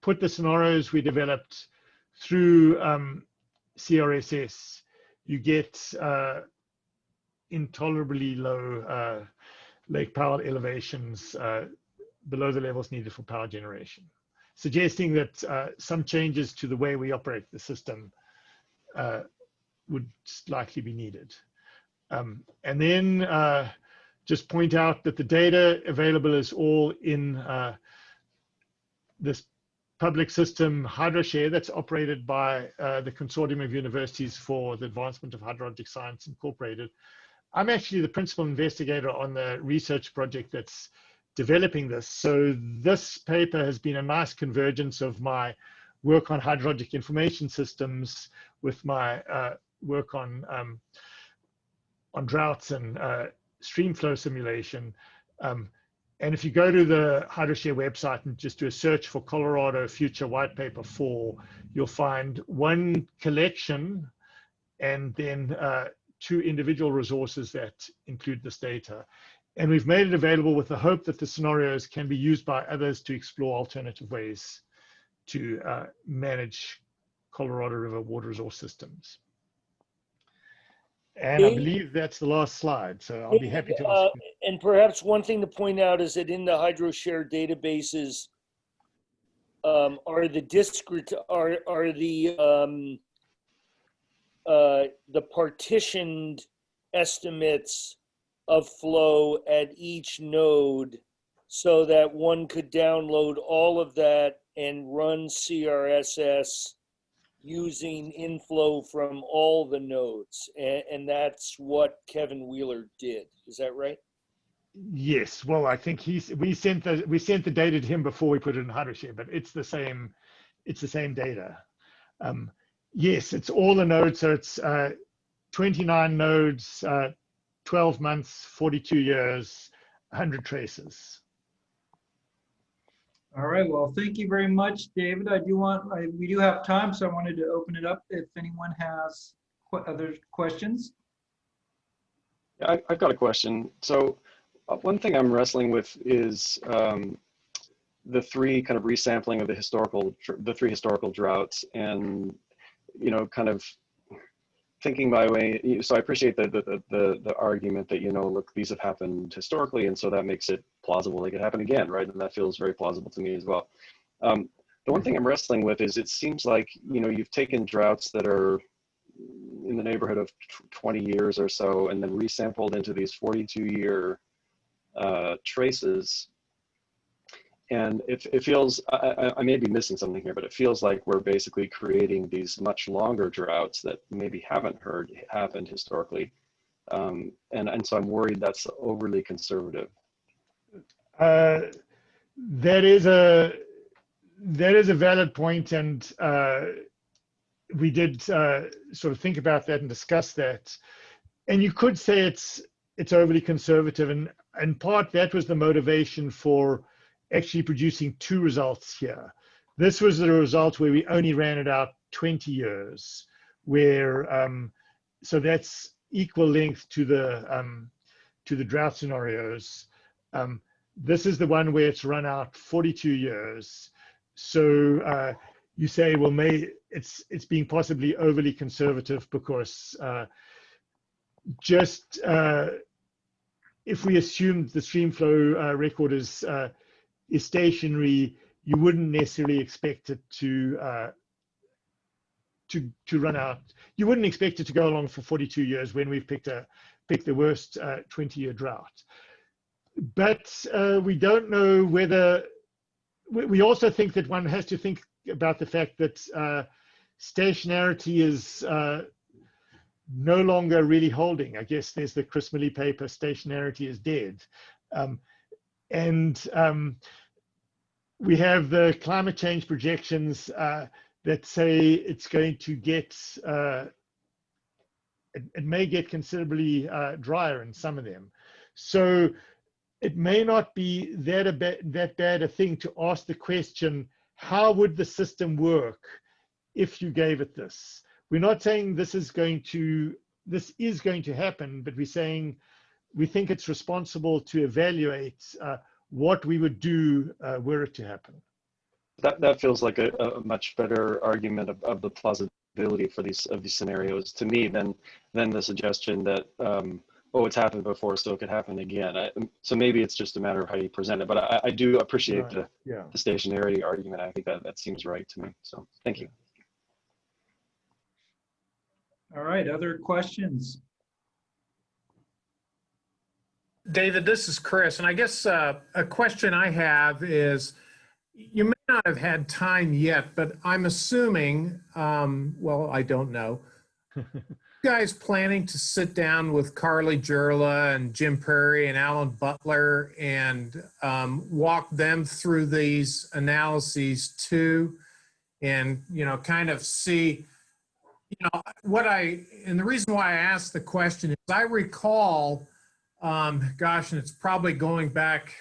[SPEAKER 1] put the scenarios we developed through CRSS, you get intolerably low Lake Powell elevations below the levels needed for power generation, suggesting that some changes to the way we operate the system would likely be needed. And then just point out that the data available is all in this public system HydroShare that's operated by the Consortium of Universities for the Advancement of Hydrologic Science Incorporated. I'm actually the principal investigator on the research project that's developing this. So this paper has been a nice convergence of my work on hydrologic information systems with my work on droughts and stream flow simulation. And if you go to the Hydroshare website and just do a search for Colorado Future White Paper 4, you'll find one collection and then 2 individual resources that include this data. And we've made it available with the hope that the scenarios can be used by others to explore alternative ways to manage Colorado River water resource systems. And I believe that's the last slide, so I'll be happy to answer.
[SPEAKER 4] And perhaps one thing to point out is that in the Hydroshare databases are the partitioned estimates of flow at each node, so that one could download all of that and run CRSS using inflow from all the nodes. And that's what Kevin Wheeler did. Is that right?
[SPEAKER 1] Yes. Well, I think we sent the data to him before we put it in Hydroshare, but it's the same data. Yes, it's all the nodes. So it's 29 nodes, 12 months, 42 years, 100 traces.
[SPEAKER 2] All right, well, thank you very much, David. We do have time, so I wanted to open it up if anyone has other questions.
[SPEAKER 6] Yeah, I've got a question. So one thing I'm wrestling with is the 3 kind of resampling of the 3 historical droughts, and kind of thinking my way. So I appreciate the argument that look, these have happened historically, and so that makes it plausible they could happen again, right? And that feels very plausible to me as well. The one thing I'm wrestling with is it seems like you've taken droughts that are in the neighborhood of 20 years or so, and then resampled into these 42-year traces. And it feels, I may be missing something here, but it feels like we're basically creating these much longer droughts that maybe haven't happened historically. And so I'm worried that's overly conservative.
[SPEAKER 1] That is a valid point, and we did sort of think about that and discuss that. And you could say it's overly conservative, and in part that was the motivation for actually producing 2 results here. This was the result where we only ran it out 20 years, where so that's equal length to the drought scenarios. This is the one where it's run out 42 years. So you say, well, it's being possibly overly conservative because just if we assume the streamflow record is stationary, you wouldn't necessarily expect it to run out. You wouldn't expect it to go along for 42 years when we've picked the worst 20-year drought. But we don't know whether. We also think that one has to think about the fact that stationarity is no longer really holding. I guess there's the Chris Milley paper, stationarity is dead. We have the climate change projections that say it's going to get, it may get considerably drier in some of them. So it may not be that bad a thing to ask the question, how would the system work if you gave it this? We're not saying this is going to happen, but we're saying we think it's responsible to evaluate what we would do were it to happen.
[SPEAKER 6] That feels like a much better argument of the plausibility for these scenarios to me than the suggestion that oh, it's happened before, so it could happen again. So maybe it's just a matter of how you present it, but I do appreciate the stationarity argument. I think that seems right to me. So thank you.
[SPEAKER 2] All right, other questions?
[SPEAKER 7] David, this is Chris, and I guess a question I have is, you may not have had time yet, but I'm assuming, well, I don't know, you guys planning to sit down with Carly Jurla and Jim Prairie and Alan Butler and walk them through these analyses too, and kind of see, and the reason why I asked the question is I recall, gosh, and it's probably going back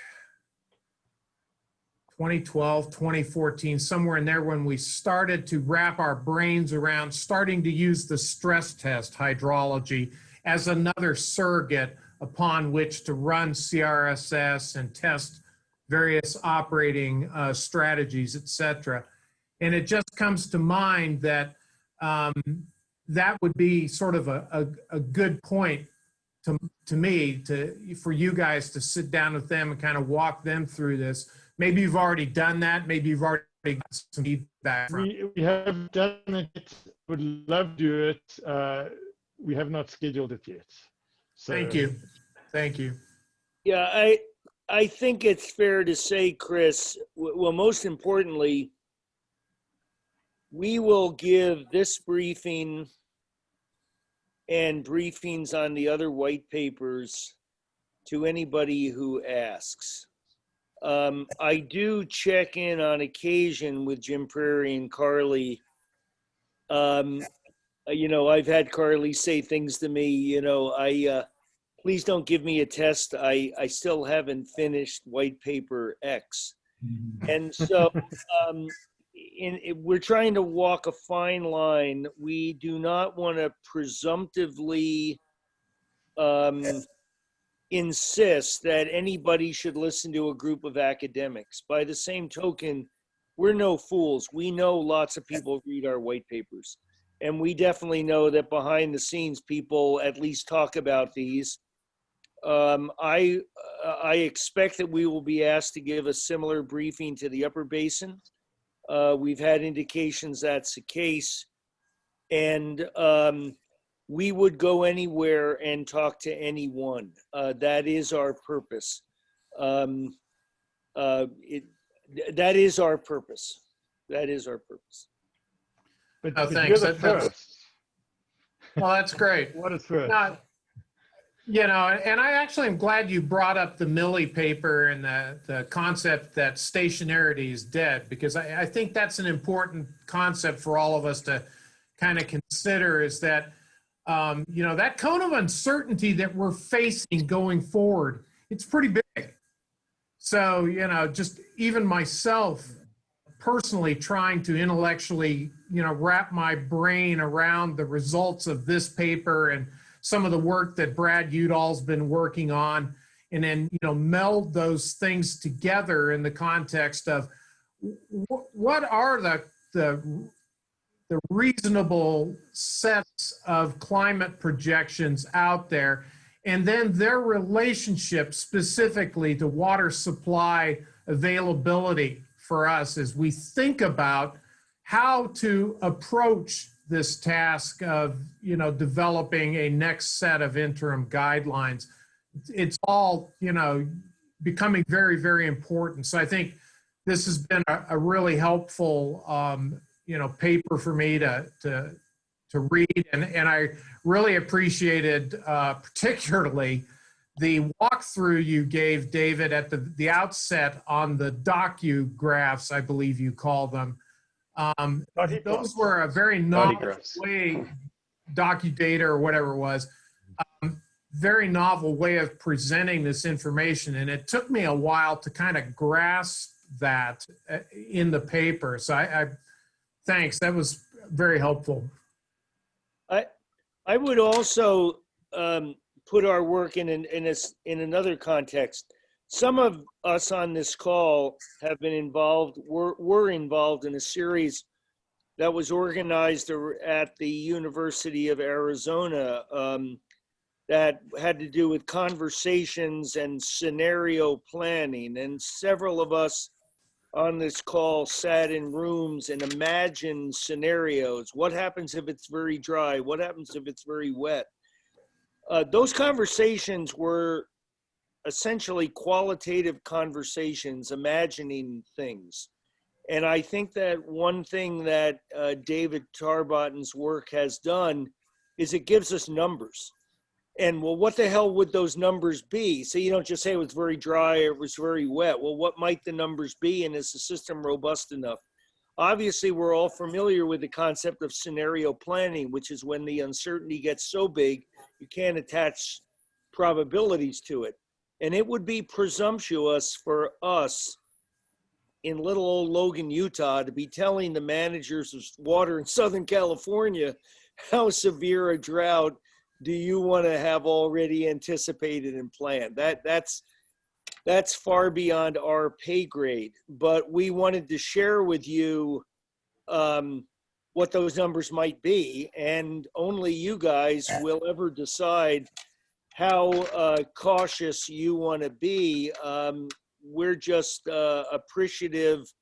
[SPEAKER 7] 2012, 2014, somewhere in there when we started to wrap our brains around starting to use the stress test hydrology as another surrogate upon which to run CRSS and test various operating strategies, et cetera. And it just comes to mind that that would be sort of a good point to me, for you guys to sit down with them and kind of walk them through this. Maybe you've already done that. Maybe you've already got some feedback from it.
[SPEAKER 1] We have done it. Would love to do it. We have not scheduled it yet. So,
[SPEAKER 7] Thank you. Thank you.
[SPEAKER 4] Yeah, I think it's fair to say, Chris, well, most importantly, we will give this briefing and briefings on the other white papers to anybody who asks. I do check in on occasion with Jim Prairie and Carly. You know, I've had Carly say things to me, you know, please don't give me a test. I still haven't finished white paper X. And so we're trying to walk a fine line. We do not want to presumptively insist that anybody should listen to a group of academics. By the same token, we're no fools. We know lots of people read our white papers. And we definitely know that behind the scenes, people at least talk about these. I expect that we will be asked to give a similar briefing to the Upper Basin. We've had indications that's the case. And we would go anywhere and talk to anyone. That is our purpose. That is our purpose. That is our purpose.
[SPEAKER 1] but
[SPEAKER 7] Oh,
[SPEAKER 1] you're
[SPEAKER 7] thanks.
[SPEAKER 1] the first.
[SPEAKER 7] Well, that's great.
[SPEAKER 1] What is first?
[SPEAKER 7] You know, and I actually am glad you brought up the Milley paper and the concept that stationarity is dead, because I think that's an important concept for all of us to kind of consider, is that, you know, that cone of uncertainty that we're facing going forward, it's pretty big. So, you know, just even myself personally trying to intellectually, you know, wrap my brain around the results of this paper and some of the work that Brad Udall's been working on, and then, you know, meld those things together in the context of what are the reasonable sets of climate projections out there, and then their relationship specifically to water supply availability for us as we think about how to approach this task of, you know, developing a next set of interim guidelines. It's all, you know, becoming very, very important. So I think this has been a really helpful, you know, paper for me to read. And I really appreciated particularly the walkthrough you gave, David, at the outset on the docu-graphs, I believe you call them. Those were a very novel way, docu-data or whatever it was, very novel way of presenting this information. And it took me a while to kind of grasp that in the paper. So thanks, that was very helpful.
[SPEAKER 4] I would also put our work in another context. Some of us on this call have been involved, were involved in a series that was organized at the University of Arizona that had to do with conversations and scenario planning. And several of us on this call sat in rooms and imagined scenarios. What happens if it's very dry? What happens if it's very wet? Those conversations were essentially qualitative conversations, imagining things. And I think that one thing that David Tarbotton's work has done is it gives us numbers. And well, what the hell would those numbers be? So you don't just say it was very dry or it was very wet. Well, what might the numbers be, and is the system robust enough? Obviously, we're all familiar with the concept of scenario planning, which is when the uncertainty gets so big, you can't attach probabilities to it. And it would be presumptuous for us in little old Logan, Utah, to be telling the managers of water in Southern California how severe a drought do you want to have already anticipated and planned. That's far beyond our pay grade, but we wanted to share with you what those numbers might be, and only you guys will ever decide how cautious you want to be. We're just appreciative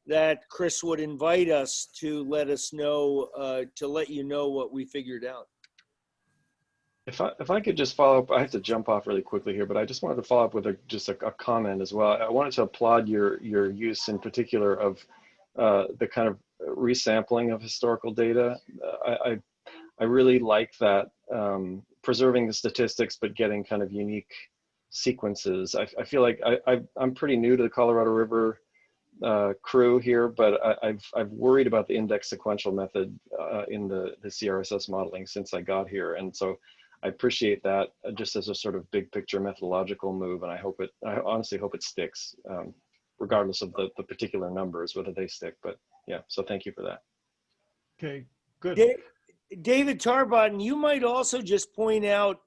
[SPEAKER 4] that Chris would invite us to let us know, to let you know what we figured out.
[SPEAKER 6] If I could just follow up, I have to jump off really quickly here, but I just wanted to follow up with just a comment as well. I wanted to applaud your use in particular of the kind of resampling of historical data. I really like that, preserving the statistics but getting kind of unique sequences. I feel like I'm pretty new to the Colorado River crew here, but I've worried about the index sequential method in the CRSS modeling since I got here, and so I appreciate that just as a sort of big picture methodological move, and I honestly hope it sticks, regardless of the particular numbers, whether they stick. But yeah, so thank you for that.
[SPEAKER 1] Okay, good.
[SPEAKER 4] David Tarbotton, you might also just point out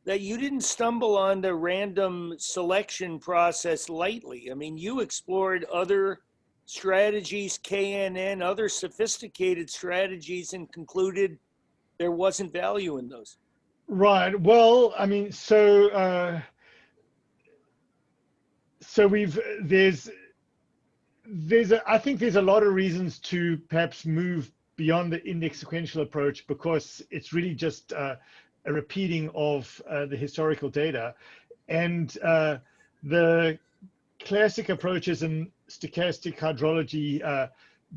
[SPEAKER 4] that you didn't stumble on the random selection process lightly. I mean, you explored other strategies, KNN, other sophisticated strategies, and concluded there wasn't value in those.
[SPEAKER 1] Right. Well, I mean, so I think there's a lot of reasons to perhaps move beyond the index sequential approach, because it's really just a repeating of the historical data, and the classic approaches in stochastic hydrology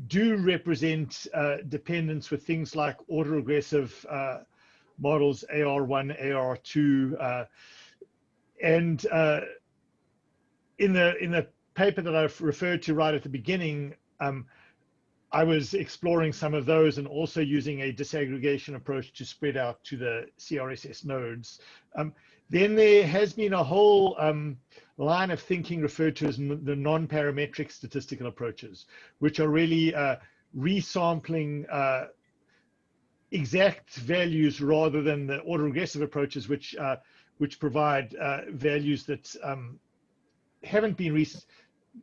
[SPEAKER 1] do represent dependence with things like autoregressive models, AR1, AR2, and in the paper that I've referred to right at the beginning, I was exploring some of those and also using a disaggregation approach to spread out to the CRSS nodes. Then there has been a whole line of thinking referred to as the non-parametric statistical approaches, which are really resampling exact values rather than the autoregressive approaches, which provide values that haven't been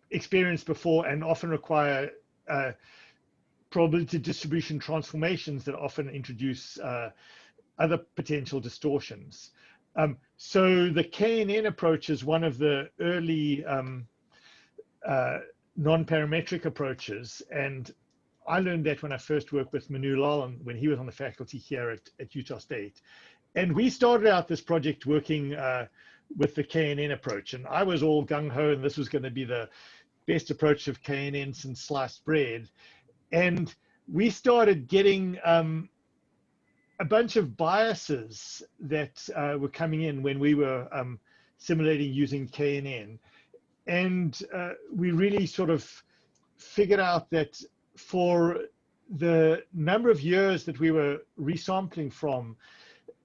[SPEAKER 1] experienced before and often require probability distribution transformations that often introduce other potential distortions. So the KNN approach is one of the early non-parametric approaches, and I learned that when I first worked with Manu Lal and when he was on the faculty here at Utah State. And we started out this project working with the KNN approach, and I was all gung-ho, and this was going to be the best approach of KNN since sliced bread. And we started getting a bunch of biases that were coming in when we were simulating using KNN. And we really sort of figured out that for the number of years that we were resampling from,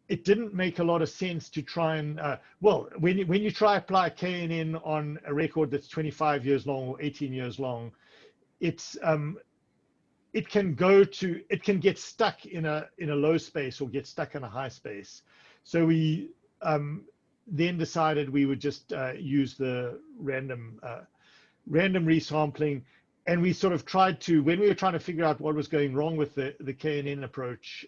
[SPEAKER 1] it didn't make a lot of sense to try and, well, when you try apply KNN on a record that's 25 years long or 18 years long, it's, it can get stuck in a low space or get stuck in a high space. So we then decided we would just use the random resampling. And we sort of tried to, when we were trying to figure out what was going wrong with the KNN approach,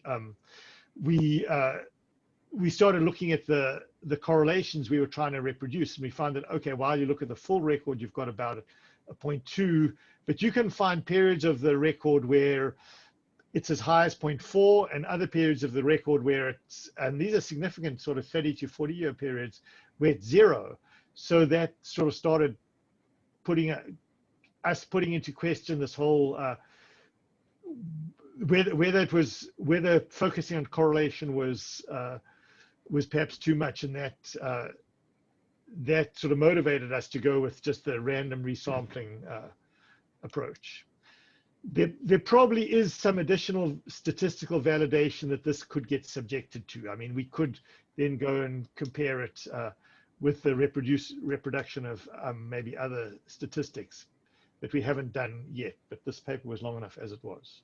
[SPEAKER 1] we started looking at the correlations we were trying to reproduce, and we found that, okay, while you look at the full record, you've got about a 0.2, but you can find periods of the record where it's as high as 0.4, and other periods of the record where it's, and these are significant sort of 30 to 40 year periods, where it's 0. So that sort of started putting us putting into question this whole whether focusing on correlation was perhaps too much, and that sort of motivated us to go with just the random resampling approach. There probably is some additional statistical validation that this could get subjected to. I mean, we could then go and compare it with the reproduction of maybe other statistics. that we haven't done yet, but this paper was long enough as it was.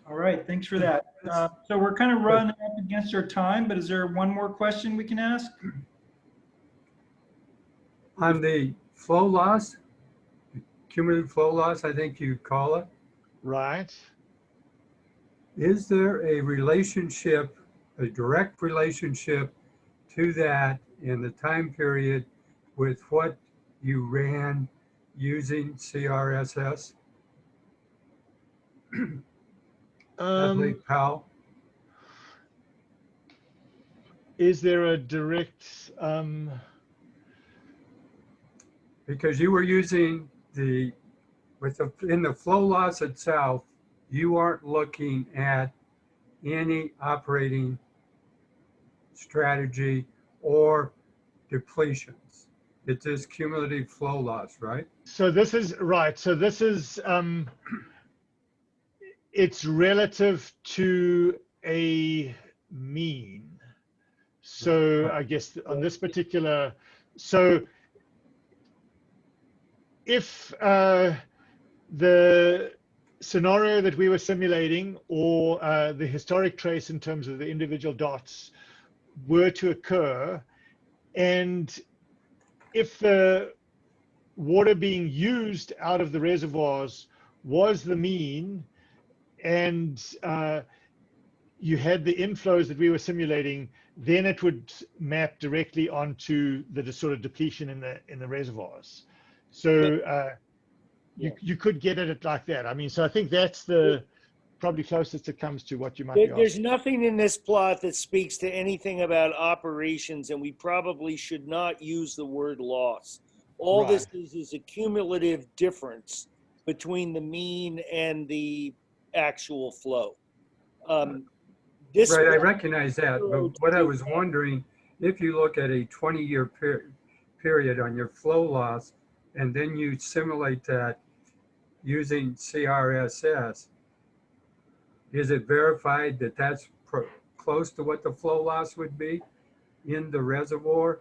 [SPEAKER 2] All right, thanks for that. So we're kind of running up against our time, but is there one more question we can ask?
[SPEAKER 8] On the flow loss, cumulative flow loss, I think you call it,
[SPEAKER 1] Right.
[SPEAKER 8] is there a relationship, a direct relationship to that in the time period with what you ran using CRSS? Athlete PAL?
[SPEAKER 1] Is there a direct,
[SPEAKER 8] Because you were using in the flow loss itself, you aren't looking at any operating strategy or depletions. It's just cumulative flow loss, right?
[SPEAKER 1] so this is right. So this is, it's relative to a mean. So I guess on this particular, so if the scenario that we were simulating or the historic trace in terms of the individual dots were to occur, and if the water being used out of the reservoirs was the mean, and you had the inflows that we were simulating, then it would map directly onto the sort of depletion in the reservoirs. So you could get at it like that. I mean, so I think that's the probably closest it comes to what you might be asking.
[SPEAKER 4] There's nothing in this plot that speaks to anything about operations, and we probably should not use the word loss. All this is a cumulative difference between the mean and the actual flow.
[SPEAKER 8] Right, I recognize that, but what I was wondering, if you look at a 20-year period on your flow loss, and then you simulate that using CRSS, is it verified that that's close to what the flow loss would be in the reservoir,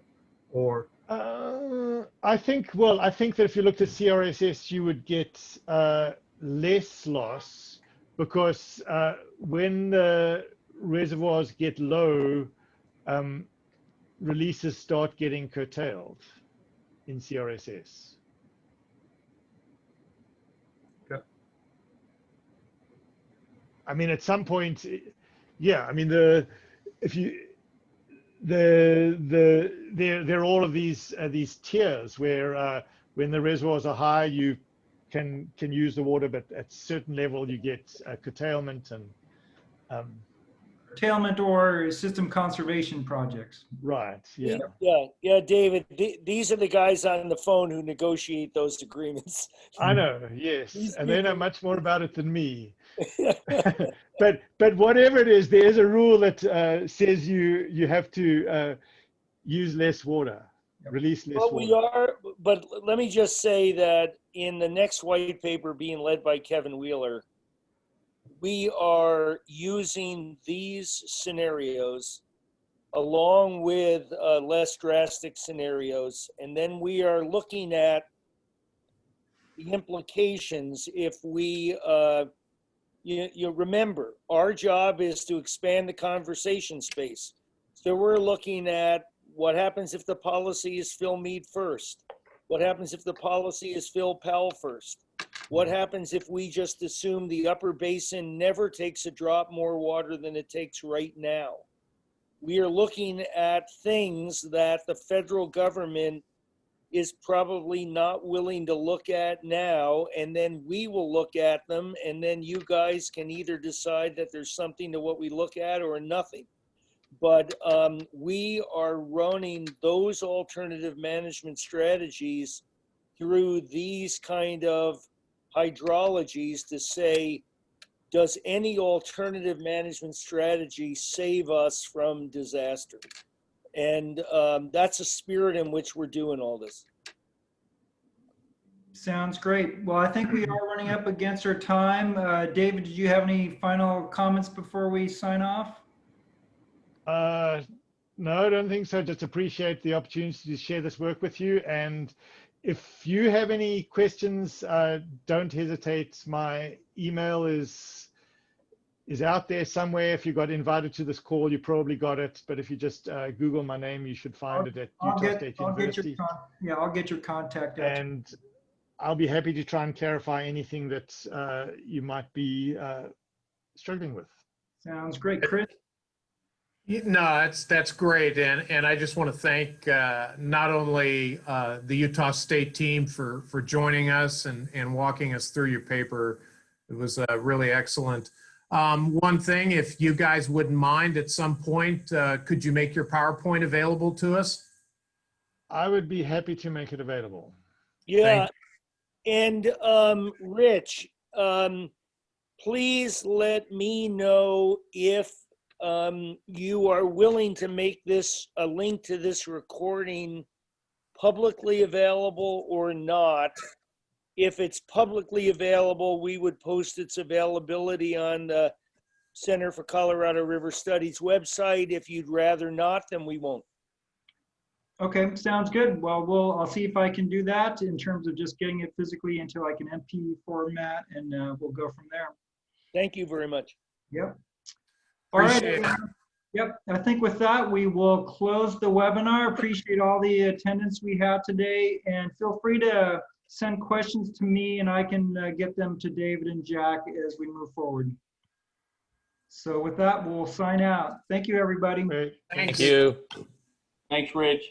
[SPEAKER 8] or?
[SPEAKER 1] I think that if you looked at CRSS, you would get less loss, because when the reservoirs get low, releases start getting curtailed in CRSS.
[SPEAKER 8] Okay.
[SPEAKER 1] I mean, at some point, yeah. I mean, there are all of these tiers where when the reservoirs are high, you can use the water, but at a certain level you get curtailment and
[SPEAKER 2] Curtailment or system conservation projects.
[SPEAKER 1] right. Yeah.
[SPEAKER 4] Yeah, David. These are the guys on the phone who negotiate those agreements.
[SPEAKER 1] I know. Yes, and they know much more about it than me. but whatever it is, there is a rule that says you have to use less water, release less water.
[SPEAKER 4] We are, but let me just say that in the next white paper being led by Kevin Wheeler, we are using these scenarios along with less drastic scenarios, and then we are looking at the implications if we you remember, our job is to expand the conversation space. So we're looking at what happens if the policy is Phil Mead first? What happens if the policy is Phil Powell first? What happens if we just assume the upper basin never takes a drop more water than it takes right now? We are looking at things that the federal government is probably not willing to look at now, and then we will look at them, and then you guys can either decide that there's something to what we look at or nothing. But we are running those alternative management strategies through these kind of hydrologies to say, does any alternative management strategy save us from disaster? And that's a spirit in which we're doing all this.
[SPEAKER 2] Sounds great. Well, I think we are running up against our time. David, did you have any final comments before we sign off?
[SPEAKER 1] No, I don't think so. Just appreciate the opportunity to share this work with you. And if you have any questions, don't hesitate. My email is out there somewhere. If you got invited to this call, you probably got it. But if you just Google my name, you should find it at Utah State University.
[SPEAKER 2] I'll get your contact.
[SPEAKER 1] And I'll be happy to try and clarify anything that you might be struggling with.
[SPEAKER 2] Sounds great, Chris.
[SPEAKER 7] No, that's great, and I just want to thank not only the Utah State team for joining us and walking us through your paper. It was really excellent. One thing, if you guys wouldn't mind, at some point, could you make your PowerPoint available to us?
[SPEAKER 1] I would be happy to make it available.
[SPEAKER 4] Yeah, and Rich, please let me know if you are willing to make this a link to this recording publicly available or not. If it's publicly available, we would post its availability on the Center for Colorado River Studies website. If you'd rather not, then we won't.
[SPEAKER 2] Okay, sounds good. Well, I'll see if I can do that in terms of just getting it physically into like an MP format, and we'll go from there.
[SPEAKER 4] Thank you very much.
[SPEAKER 2] Yep. All
[SPEAKER 7] Appreciate
[SPEAKER 2] right.
[SPEAKER 7] it.
[SPEAKER 2] Yep. I think with that, we will close the webinar. Appreciate all the attendance we had today, and feel free to send questions to me and I can get them to David and Jack as we move forward. So with that, we'll sign out. Thank you, everybody.
[SPEAKER 1] Great.
[SPEAKER 7] Thanks.
[SPEAKER 9] Thank you. Thanks, Rich.